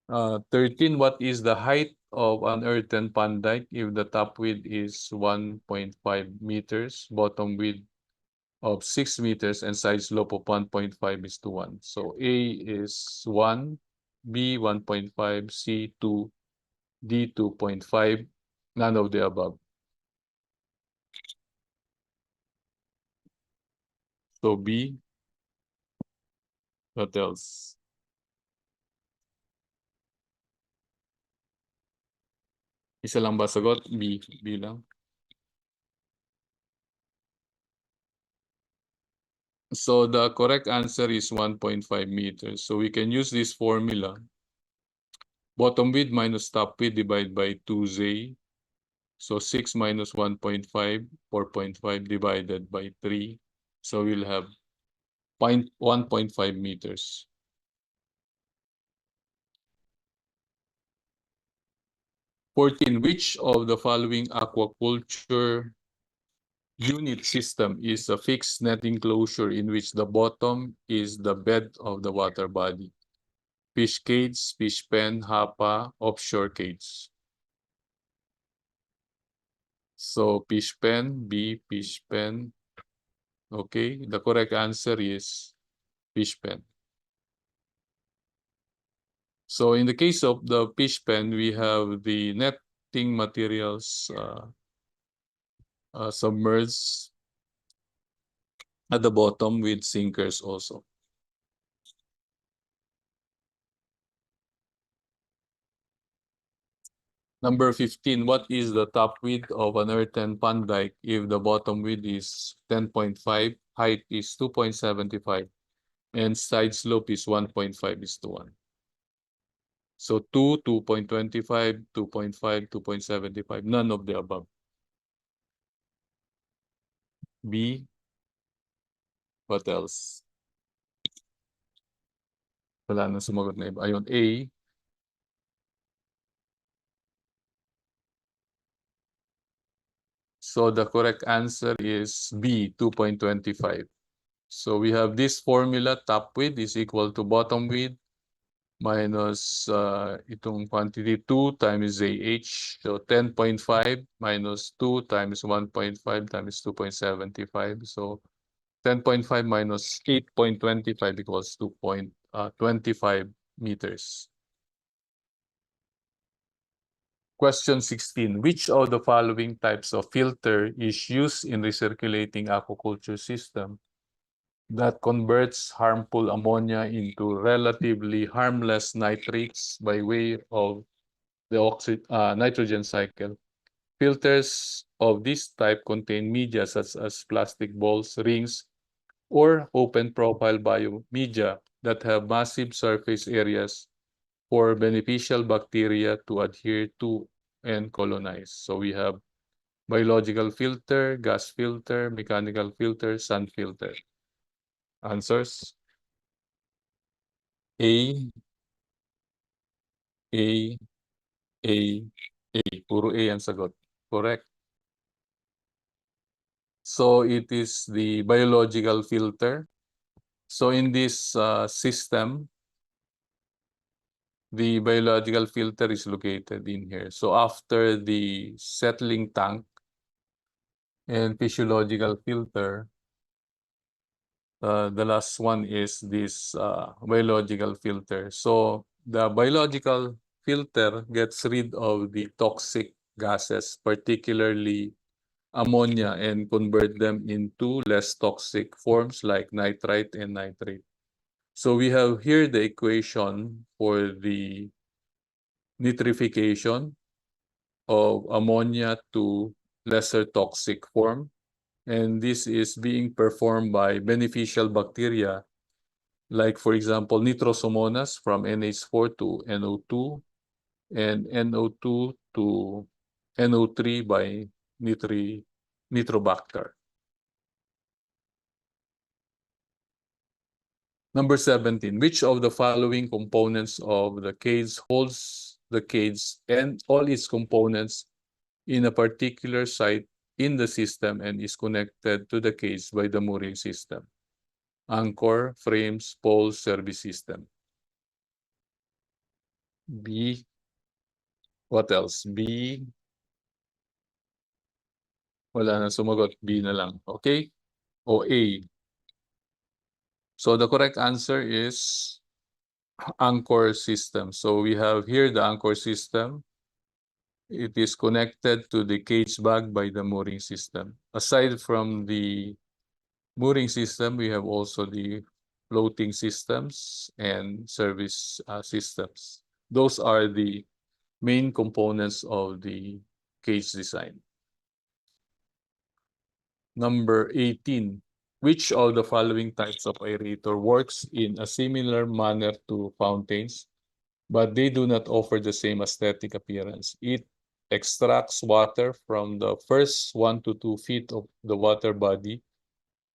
Uh, 13, what is the height of an earthen pond dike if the top width is 1.5 meters, bottom width of 6 meters, and side slope of 1.5:1? So A is 1, B 1.5, C 2, D 2.5, none of the above. So B, what else? Isa lang ba sagot? B, B lang. So the correct answer is 1.5 meters. So we can use this formula. Bottom width minus top width divided by 2Z. So 6 minus 1.5, 4.5 divided by 3. So we'll have 1.5 meters. Which of the following aquaculture unit system is a fixed net enclosure in which the bottom is the bed of the water body? Fish cage, fish pen, hapa, offshore cage. So fish pen, B, fish pen. Okay, the correct answer is fish pen. So in the case of the fish pen, we have the netting materials submerged at the bottom with sinkers also. Number 15, what is the top width of an earthen pond dike if the bottom width is 10.5, height is 2.75, and side slope is 1.5:1? So 2, 2.25, 2.5, 2.75, none of the above. B, what else? Wala na sumagot na iba. Ayun, A. So the correct answer is B, 2.25. So we have this formula, top width is equal to bottom width minus itong quantity 2 times AH. So 10.5 minus 2 times 1.5 times 2.75. So 10.5 minus 8.25 equals 2.25 meters. Question 16. Which of the following types of filter is used in recirculating aquaculture system that converts harmful ammonia into relatively harmless nitrates by way of the nitrogen cycle? Filters of this type contain media such as plastic balls, rings, or open profile biomedia that have massive surface areas for beneficial bacteria to adhere to and colonize. So we have biological filter, gas filter, mechanical filter, sun filter. Answers? A, A, A, A. Puro A ang sagot. Correct. So it is the biological filter. So in this system, the biological filter is located in here. So after the settling tank and physiological filter, the last one is this biological filter. So the biological filter gets rid of the toxic gases, particularly ammonia, and convert them into less toxic forms like nitrite and nitrate. So we have here the equation for the nitrification of ammonia to lesser toxic form. And this is being performed by beneficial bacteria, like for example, Nitrosomonas from NH4 to NO2 and NO2 to NO3 by Nitrobacter. Number 17, which of the following components of the cage holds the cage and all its components in a particular site in the system and is connected to the cage by the mooring system? Anchor, frames, poles, service system. B. What else? B. Wala na sumagot. B na lang. Okay? O A. So the correct answer is anchor system. So we have here the anchor system. It is connected to the cage bag by the mooring system. Aside from the mooring system, we have also the floating systems and service systems. Those are the main components of the cage design. Number 18. Which of the following types of aerator works in a similar manner to fountains, but they do not offer the same aesthetic appearance? It extracts water from the first 1 to 2 feet of the water body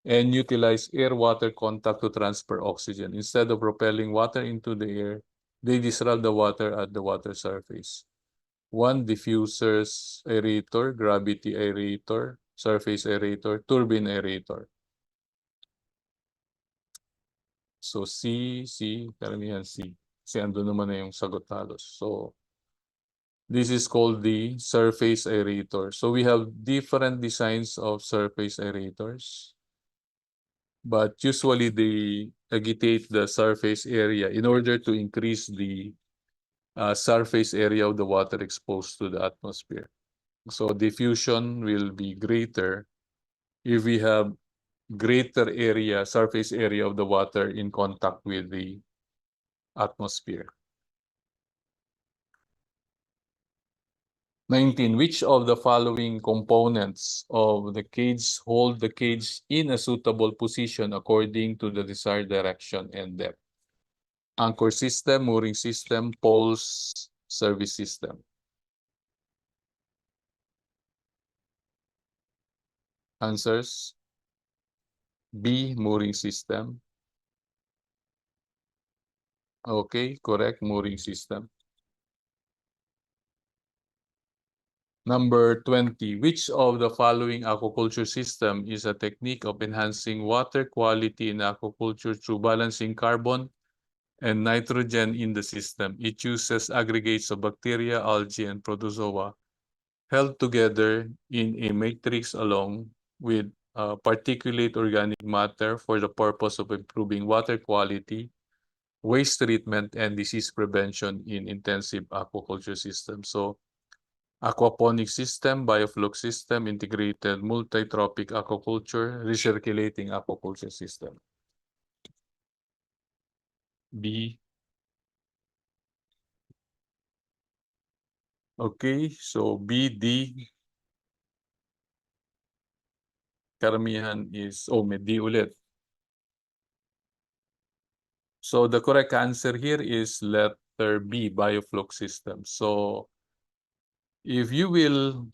and utilize air-water contact to transfer oxygen. Instead of propelling water into the air, they disrupt the water at the water surface. 1. Diffusers aerator, gravity aerator, surface aerator, turbine aerator. So C, karamihan C. Kasi ando naman na yung sagot halos. So this is called the surface aerator. So we have different designs of surface aerators, but usually they agitate the surface area in order to increase the surface area of the water exposed to the atmosphere. So diffusion will be greater if we have greater area, surface area of the water in contact with the atmosphere. 19. Which of the following components of the cage hold the cage in a suitable position according to the desired direction and depth? Anchor system, mooring system, poles, service system. Answers: B, mooring system. Okay, correct, mooring system. Number 20, which of the following aquaculture system is a technique of enhancing water quality in aquaculture through balancing carbon and nitrogen in the system? It uses aggregates of bacteria, algae, and protozoa held together in a matrix along with particulate organic matter for the purpose of improving water quality, waste treatment, and disease prevention in intensive aquaculture systems. So aquaponic system, bioflux system, integrated multi-tropic aquaculture, recirculating aquaculture system. B. Okay, so B, D. Karamihan is, may D ulit. So the correct answer here is letter B, bioflux system. So if you will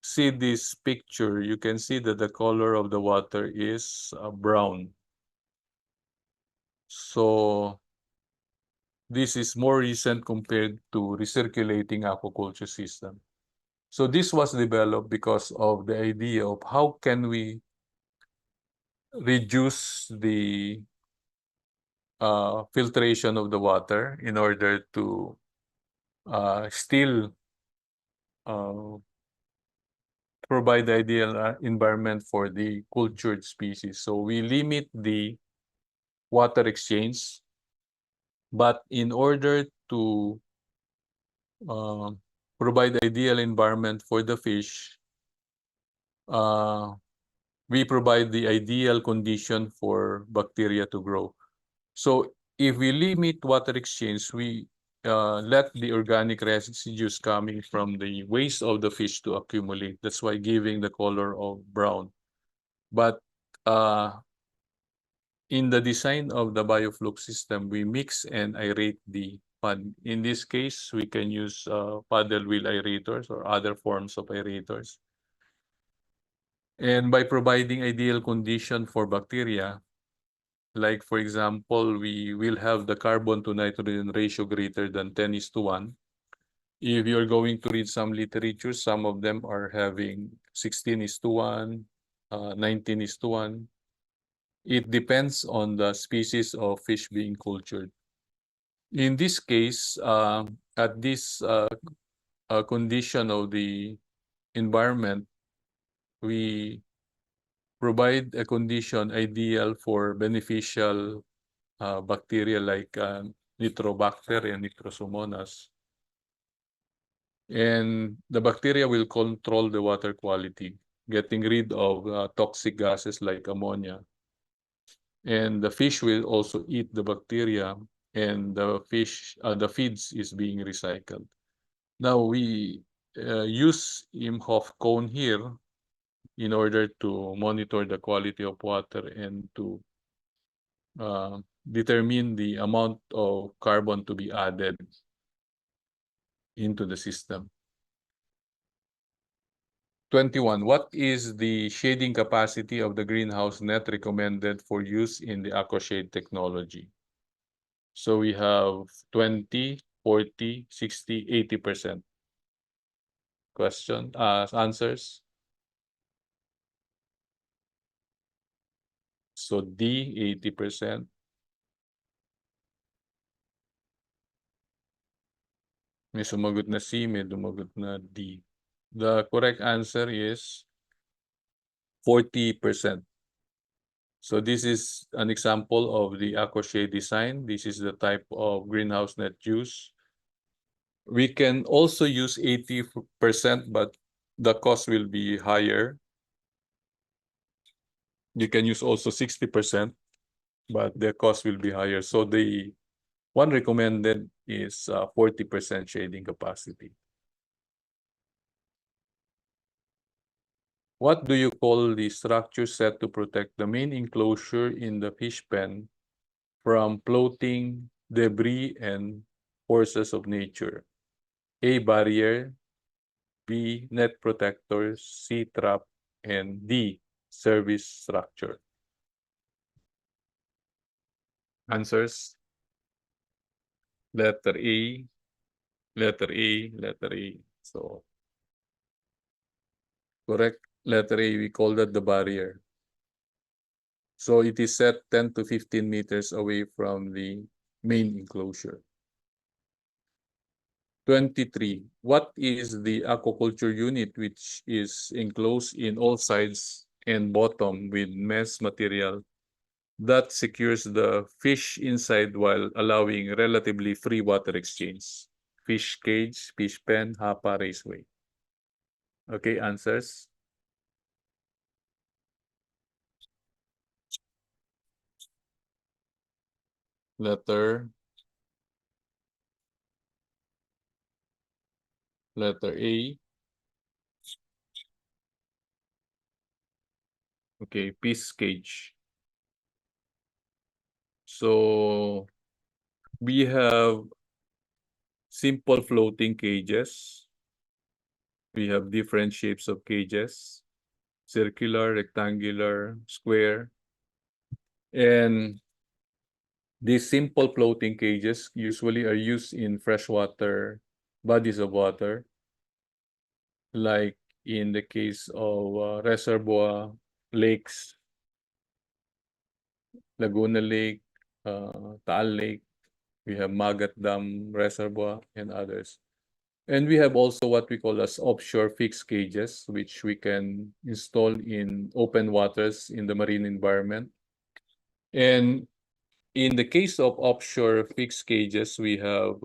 see this picture, you can see that the color of the water is brown. So this is more recent compared to recirculating aquaculture system. So this was developed because of the idea of how can we reduce the filtration of the water in order to still provide the ideal environment for the cultured species. So we limit the water exchange, but in order to provide ideal environment for the fish, we provide the ideal condition for bacteria to grow. So if we limit water exchange, we let the organic residues coming from the waste of the fish to accumulate. That's why giving the color of brown. But in the design of the bioflux system, we mix and aerate the pond. In this case, we can use paddle wheel aerators or other forms of aerators. And by providing ideal condition for bacteria, Like for example, we will have the carbon to nitrogen ratio greater than 10:1. If you're going to read some literature, some of them are having 16:1, 19:1. It depends on the species of fish being cultured. In this case, at this condition of the environment, we provide a condition ideal for beneficial bacteria like Nitrobacter and Nitrosomonas. And the bacteria will control the water quality, getting rid of toxic gases like ammonia. And the fish will also eat the bacteria, and the feeds is being recycled. Now we use Imhoff cone here in order to monitor the quality of water and to determine the amount of carbon to be added into the system. 21. What is the shading capacity of the greenhouse net recommended for use in the aquashade technology? So we have 20, 40, 60, 80%. Answers. So D, 80%. May sumagot na C, may dumagot na D. The correct answer is 40%. So this is an example of the aquashade design. This is the type of greenhouse net use. We can also use 80%, but the cost will be higher. You can use also 60%, but the cost will be higher. So the one recommended is 40% shading capacity. What do you call the structure set to protect the main enclosure in the fish pen from floating debris and forces of nature? A, barrier, B, net protector, C, trap, and D, service structure. Answers? Letter A, letter A, letter A. So, correct, letter A, we call that the barrier. So it is set 10 to 15 meters away from the main enclosure. 23. What is the aquaculture unit which is enclosed in all sides and bottom with mesh material that secures the fish inside while allowing relatively free water exchange? Fish cage, fish pen, hapa, raceway. Okay, answers? Letter A. Okay, fish cage. So we have simple floating cages. We have different shapes of cages: circular, rectangular, square. And these simple floating cages usually are used in freshwater bodies of water, like in the case of reservoir, lakes, Laguna Lake, Taal Lake. We have Magat Dam Reservoir and others. And we have also what we call as offshore fixed cages, which we can install in open waters in the marine environment. And in the case of offshore fixed cages, we have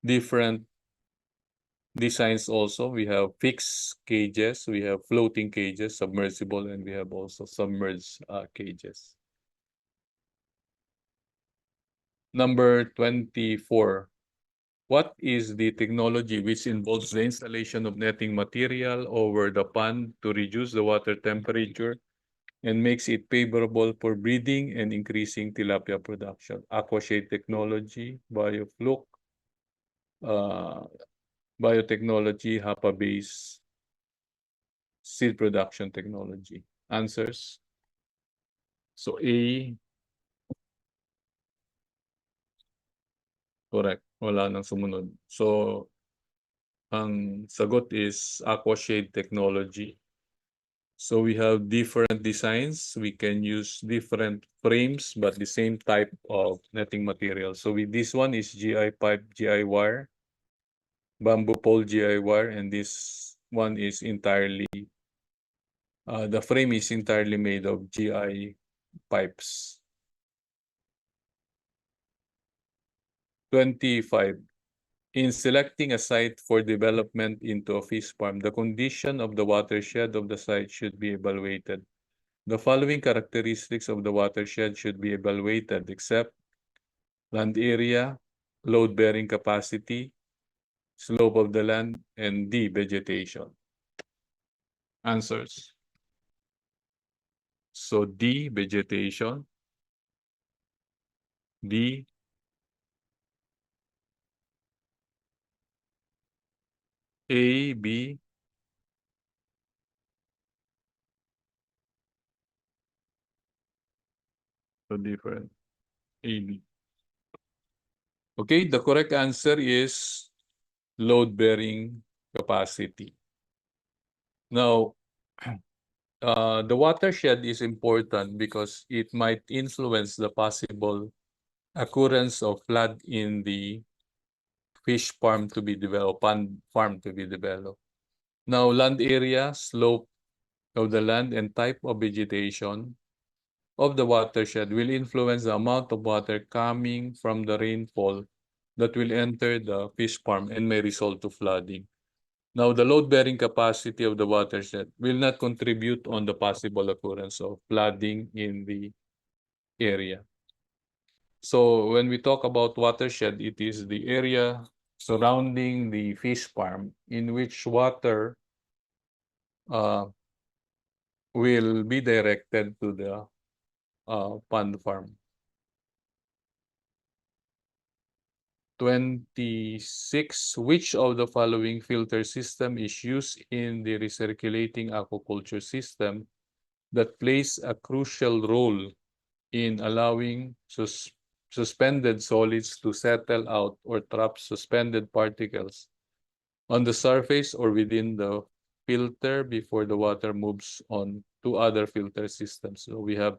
different designs also. We have fixed cages, we have floating cages, submersible, and we have also submerged cages. Number 24. What is the technology which involves the installation of netting material over the pond to reduce the water temperature and makes it favorable for breeding and increasing tilapia production? Aquashade technology, biofluke, biotechnology, HAPA-based seed production technology. Answers? So A, correct. Wala nang sumunod. So, ang sagot is Aquashade Technology. So we have different designs. We can use different frames, but the same type of netting material. So with this one is GI pipe, GI wire, bamboo pole GI wire, and this one is entirely, the frame is entirely made of GI pipes. 25. In selecting a site for development into a fish farm, the condition of the watershed of the site should be evaluated. The following characteristics of the watershed should be evaluated, except land area, load-bearing capacity, slope of the land, and D, vegetation. Answers. So D, vegetation. D, A, B, so different. A, B. Okay, the correct answer is load-bearing capacity. Now, the watershed is important because it might influence the possible occurrence of flood in the fish farm to be developed, pond farm to be developed. Now, land area, slope of the land, and type of vegetation of the watershed will influence the amount of water coming from the rainfall that will enter the fish farm and may result to flooding. Now, the load-bearing capacity of the watershed will not contribute on the possible occurrence of flooding in the area. So when we talk about watershed, it is the area surrounding the fish farm in which water will be directed to the pond farm. 26. Which of the following filter system is used in the recirculating aquaculture system that plays a crucial role in allowing suspended solids to settle out or trap suspended particles on the surface or within the filter before the water moves on to other filter systems? So we have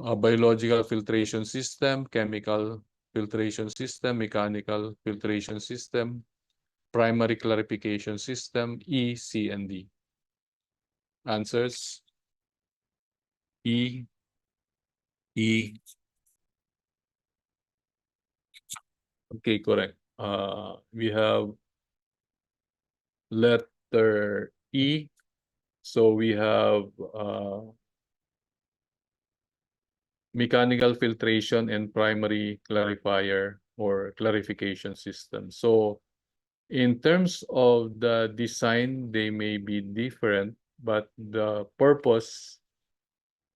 a biological filtration system, chemical filtration system, mechanical filtration system, primary clarification system, E, C, and D. Answers: E, E. Okay, correct. We have letter E. So we have mechanical filtration and primary clarifier or clarification system. So in terms of the design, they may be different, but the purpose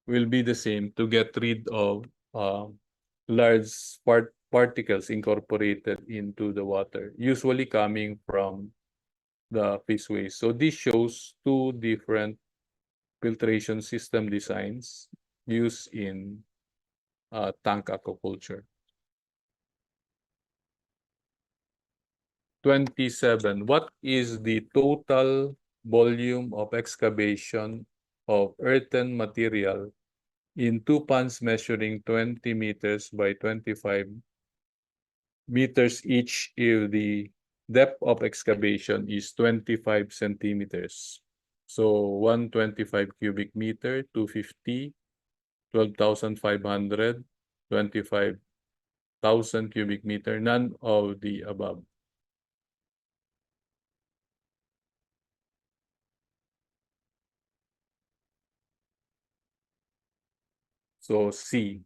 will be the same, to get rid of large particles incorporated into the water, usually coming from the fish waste. So this shows two different filtration system designs used in tank aquaculture. 27. What is the total volume of excavation of earthen material in two ponds measuring 20 meters by 25 meters each if the depth of excavation is 25 centimeters? So 125 cubic meter, 250, 12,500, 25,000 cubic meter, none of the above. So C.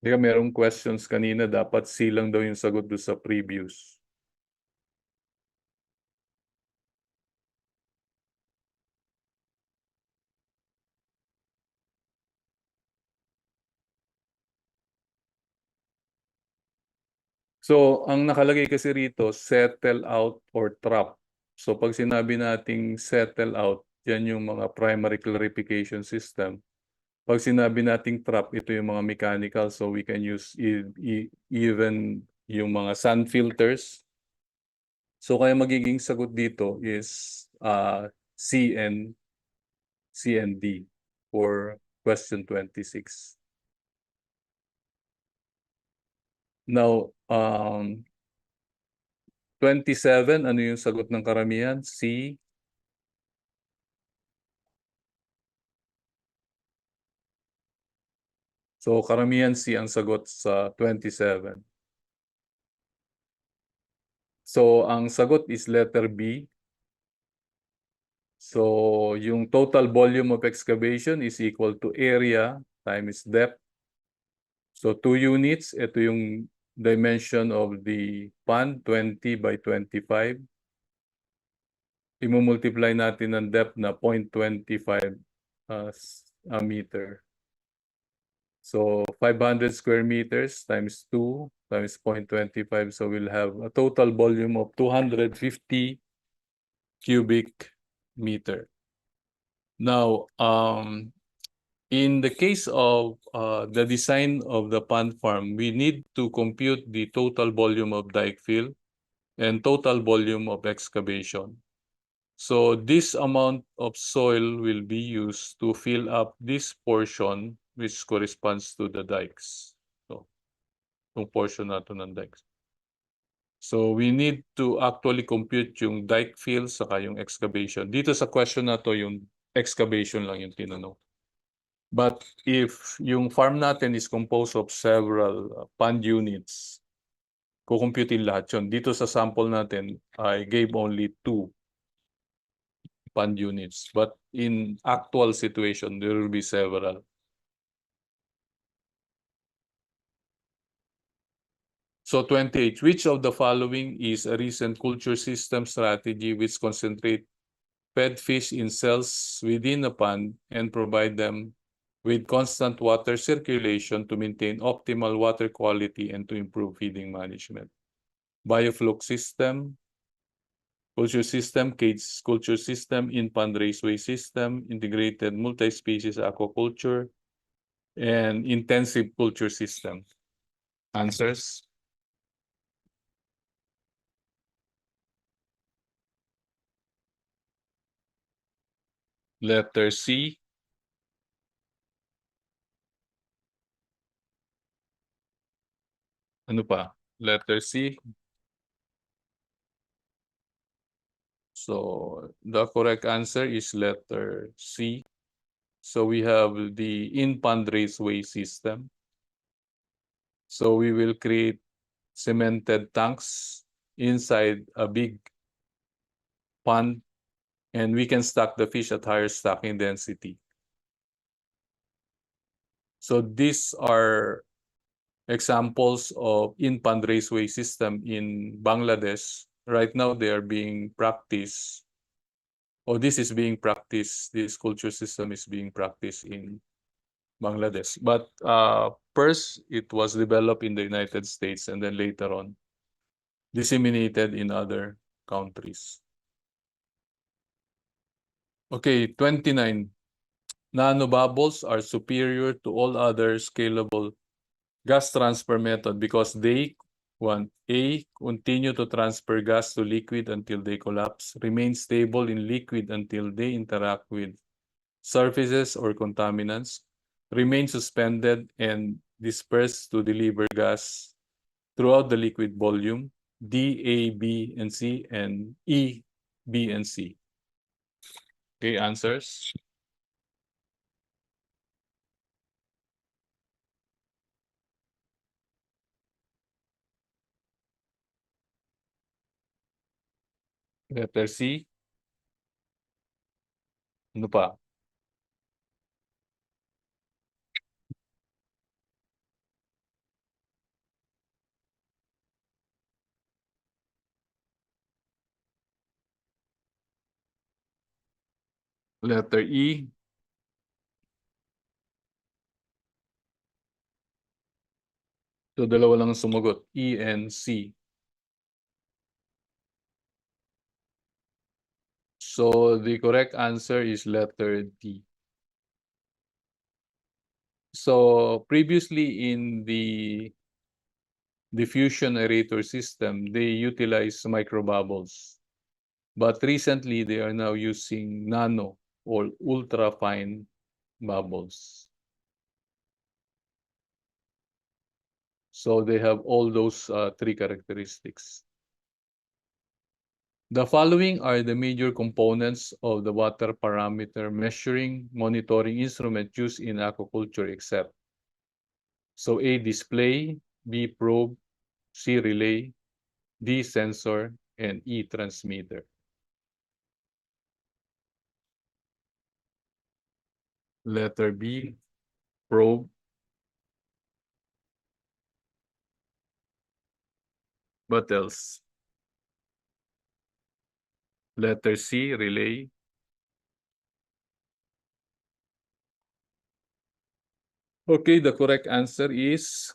Di merong questions kanina, dapat C lang daw yung sagot doon sa previous. So, ang nakalagay kasi rito, settle out or trap So pag sinabi nating settle out, yan yung mga primary clarification system. Pag sinabi nating trap, ito yung mga mechanical. So we can use even yung mga sand filters. So kaya magiging sagot dito is C and D for question 26. Now, 27, ano yung sagot ng karamihan? C. So karamihan C ang sagot sa 27. So ang sagot is letter B. So yung total volume of excavation is equal to area times depth. So 2 units, ito yung dimension of the pond, 20 by 25. Imumultiply natin ng depth na 0.25 meter. So 500 square meters times 2 times 0.25. So we'll have a total volume of 250 cubic meter. Now, in the case of the design of the pond farm, we need to compute the total volume of dike fill and total volume of excavation. So this amount of soil will be used to fill up this portion which corresponds to the dikes. So, yung portion na to ng dikes. So we need to actually compute yung dike fill saka yung excavation. Dito sa question na to, yung excavation lang yung tinanong. But if yung farm natin is composed of several pond units, kukumputin lahat yun. Dito sa sample natin, I gave only 2 pond units. But in actual situation, there will be several. So 28, which of the following is a recent culture system strategy which concentrate fed fish in cells within a pond and provide them with constant water circulation to maintain optimal water quality and to improve feeding management? Bioflux system, culture system, cage culture system, in-pond raceway system, integrated multi-species aquaculture, and intensive culture system. Answers? Letter C. Ano pa? Letter C. So the correct answer is letter C. So we have the in-pond raceway system. So we will create cemented tanks inside a big pond, and we can stack the fish at higher stacking density. So these are examples of in-pond raceway system in Bangladesh. Right now they are being practiced, or this is being practiced, this culture system is being practiced in Bangladesh. But first, it was developed in the United States and then later on disseminated in other countries. Okay, 29. Nanobubbles are superior to all other scalable gas transfer method because they, one, A, continue to transfer gas to liquid until they collapse, remain stable in liquid until they interact with surfaces or contaminants, remain suspended and disperse to deliver gas throughout the liquid volume. D, A, B, and C, and E, B, and C. Okay, answers? Letter C. Ano pa? Letter E. So dalawa lang sumagot, E and C. So the correct answer is letter D. So previously in the diffusion aerator system, they utilize microbubbles. But recently they are now using nano or ultra fine bubbles. So they have all those three characteristics. The following are the major components of the water parameter measuring monitoring instrument used in aquaculture except. So A, display, B, probe, C, relay, D, sensor, and E, transmitter. Letter B, probe. What else? Letter C, relay. Okay, the correct answer is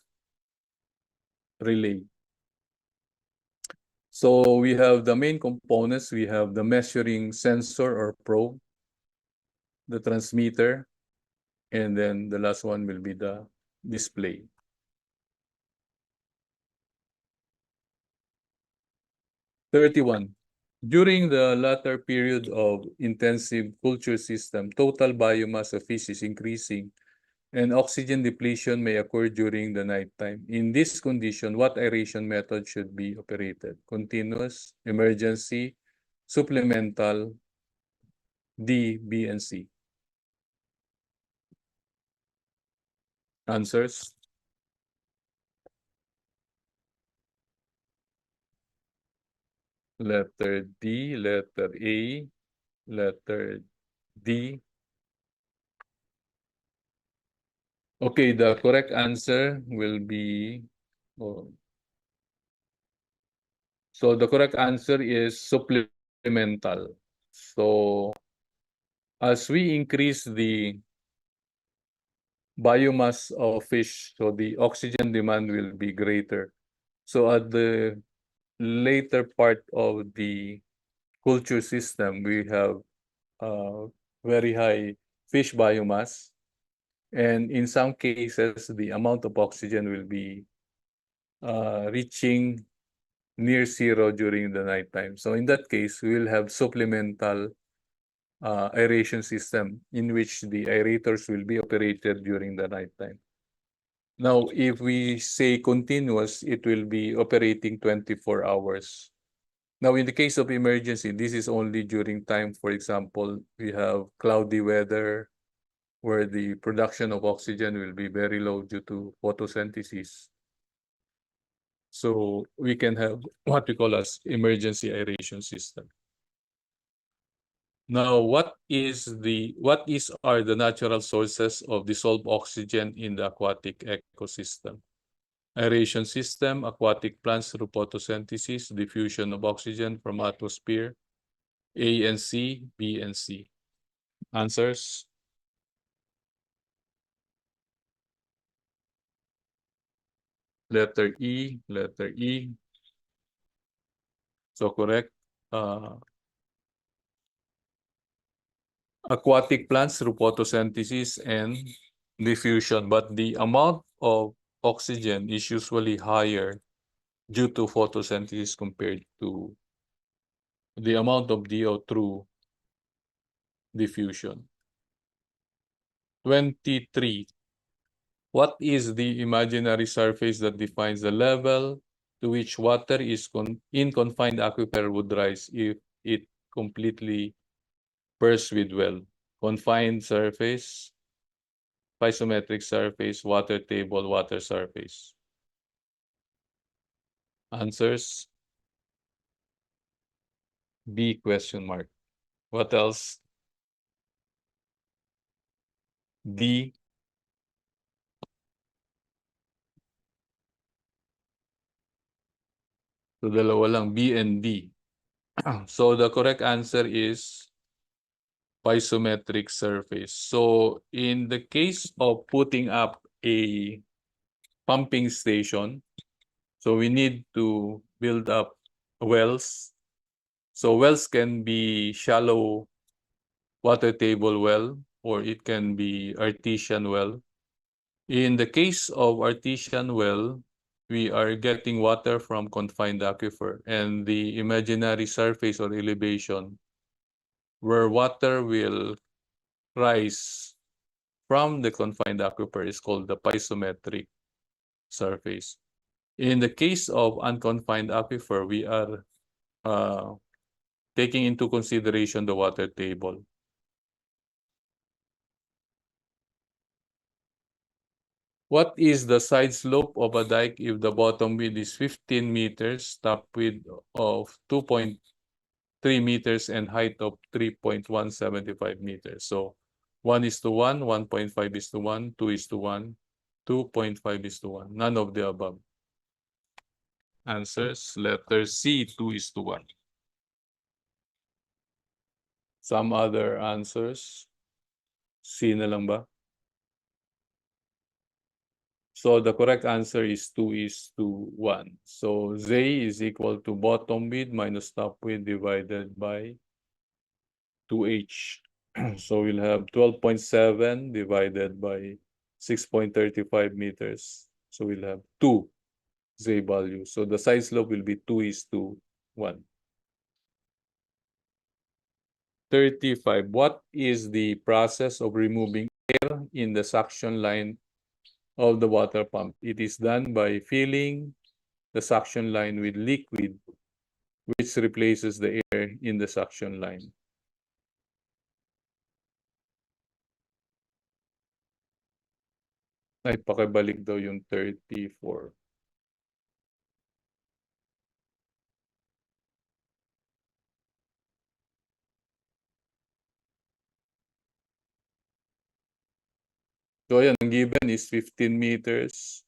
relay. So we have the main components. We have the measuring sensor or probe, the transmitter, and then the last one will be the display. 31. During the latter period of intensive culture system, total biomass of fish is increasing and oxygen depletion may occur during the nighttime. In this condition, what aeration method should be operated? Continuous, emergency, supplemental, D, B, and C. Answers? Letter D, letter A, letter D. Okay, the correct answer will be, oh, so the correct answer is supplemental. So as we increase the biomass of fish, so the oxygen demand will be greater. So at the later part of the culture system, we have very high fish biomass. And in some cases, the amount of oxygen will be reaching near zero during the nighttime. So in that case, we will have supplemental aeration system in which the aerators will be operated during the nighttime. Now, if we say continuous, it will be operating 24 hours. Now, in the case of emergency, this is only during time, for example, we have cloudy weather where the production of oxygen will be very low due to photosynthesis. So we can have what we call as emergency aeration system. Now, what are the natural sources of dissolved oxygen in the aquatic ecosystem? Aeration system, aquatic plants through photosynthesis, diffusion of oxygen from atmosphere, A and C, B and C. Answers? Letter E, letter E. So correct. Aquatic plants through photosynthesis and diffusion, but the amount of oxygen is usually higher due to photosynthesis compared to the amount of DO through diffusion. 23. What is the imaginary surface that defines the level to which water is in confined aquifer would rise if it completely bursts with well? Confined surface, isometric surface, water table, water surface. Answers? B, question mark. What else? D. So dalawa lang, B and D. So the correct answer is isometric surface. So in the case of putting up a pumping station, so we need to build up wells. So wells can be shallow water table well, or it can be artesian well. In the case of artesian well, we are getting water from confined aquifer, and the imaginary surface or elevation where water will rise from the confined aquifer is called the piezometric surface. In the case of unconfined aquifer, we are taking into consideration the water table. What is the side slope of a dike if the bottom width is 15 meters, top width of 2.3 meters, and height of 3.175 meters? So 1:1, 1.5:1, 2:1, 2.5:1. None of the above. Answers, letter C, 2:1. Some other answers? C na lang ba? So the correct answer is 2:1. So Z is equal to bottom width minus top width divided by 2H. So we'll have 12.7 divided by 6.35 meters. So we'll have 2 Z value. So the side slope will be 2:1. 35. What is the process of removing air in the suction line of the water pump? It is done by filling the suction line with liquid, which replaces the air in the suction line. Ay, pakibalik daw yung 34. So ayan, ang given is 15 meters,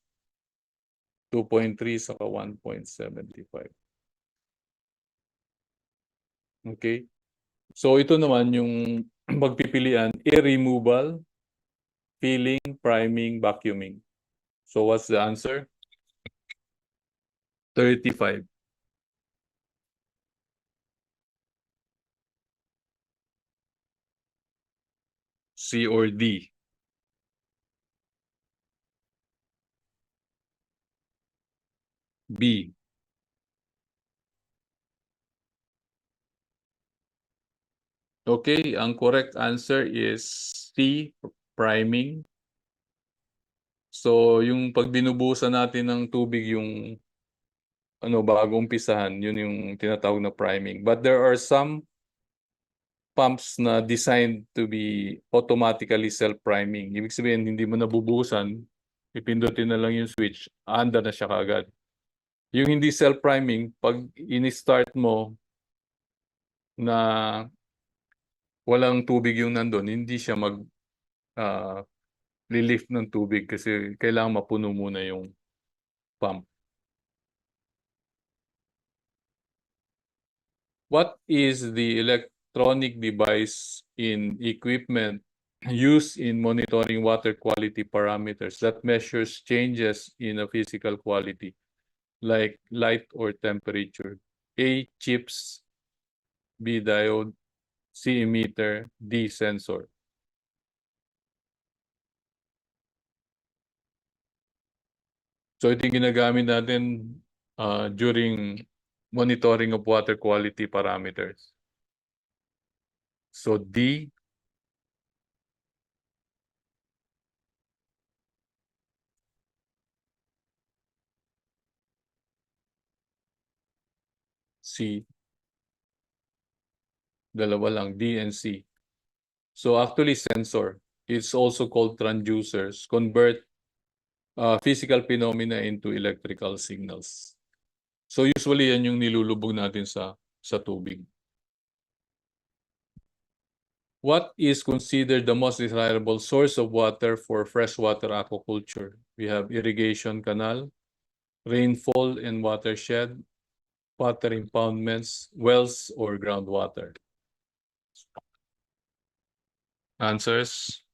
2.3 saka 1.75. Okay? So ito naman yung magpipilian, air removal, filling, priming, vacuuming. So what's the answer? 35. C or D? B. Okay, ang correct answer is C, priming. So, yung pag binubusan natin ng tubig yung bago umpisahan, yun yung tinatawag na priming. But there are some pumps na designed to be automatically self-priming. Ibig sabihin, hindi mo nabubusan, ipindutin na lang yung switch, aanda na siya kaagad. Yung hindi self-priming, pag ini-start mo na walang tubig yung nandun, hindi siya lift ng tubig kasi kailangan mapuno muna yung pump. What is the electronic device in equipment used in monitoring water quality parameters that measures changes in a physical quality, like light or temperature? A, chips, B, diode, C, emitter, D, sensor. So ito yung ginagamit natin during monitoring of water quality parameters. So D, C, dalawa lang, D and C. So actually sensor, it's also called transducers, convert physical phenomena into electrical signals. So usually yan yung nilulubog natin sa tubig. What is considered the most desirable source of water for freshwater aquaculture? We have irrigation canal, rainfall and watershed, water impoundments, wells, or groundwater. Answers?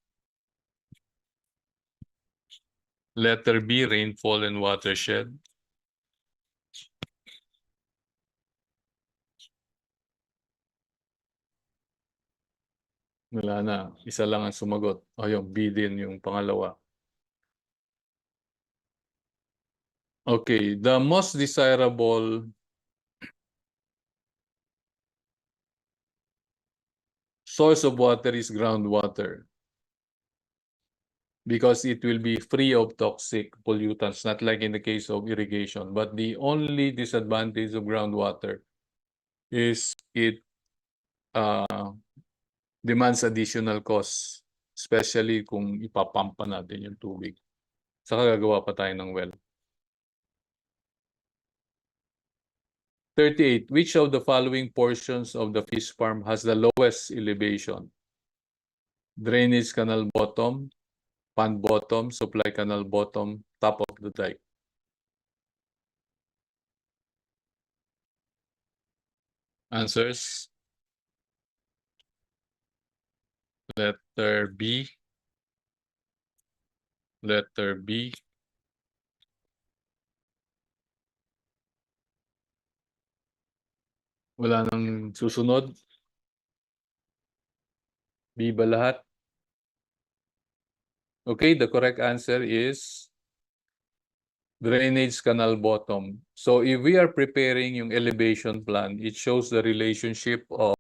Letter B, rainfall and watershed. Wala na. Isa lang ang sumagot. O yung B din yung pangalawa. Okay. The most desirable source of water is groundwater because it will be free of toxic pollutants, not like in the case of irrigation. But the only disadvantage of groundwater is it demands additional costs, especially kung ipapampa natin yung tubig. Saka gagawa pa tayo ng well. 38. Which of the following portions of the fish farm has the lowest elevation? Drainage canal bottom, pond bottom, supply canal bottom, top of the dike. Answers? Letter B. Letter B. Wala nang susunod. B ba lahat? Okay, the correct answer is drainage canal bottom. So if we are preparing yung elevation plan, it shows the relationship of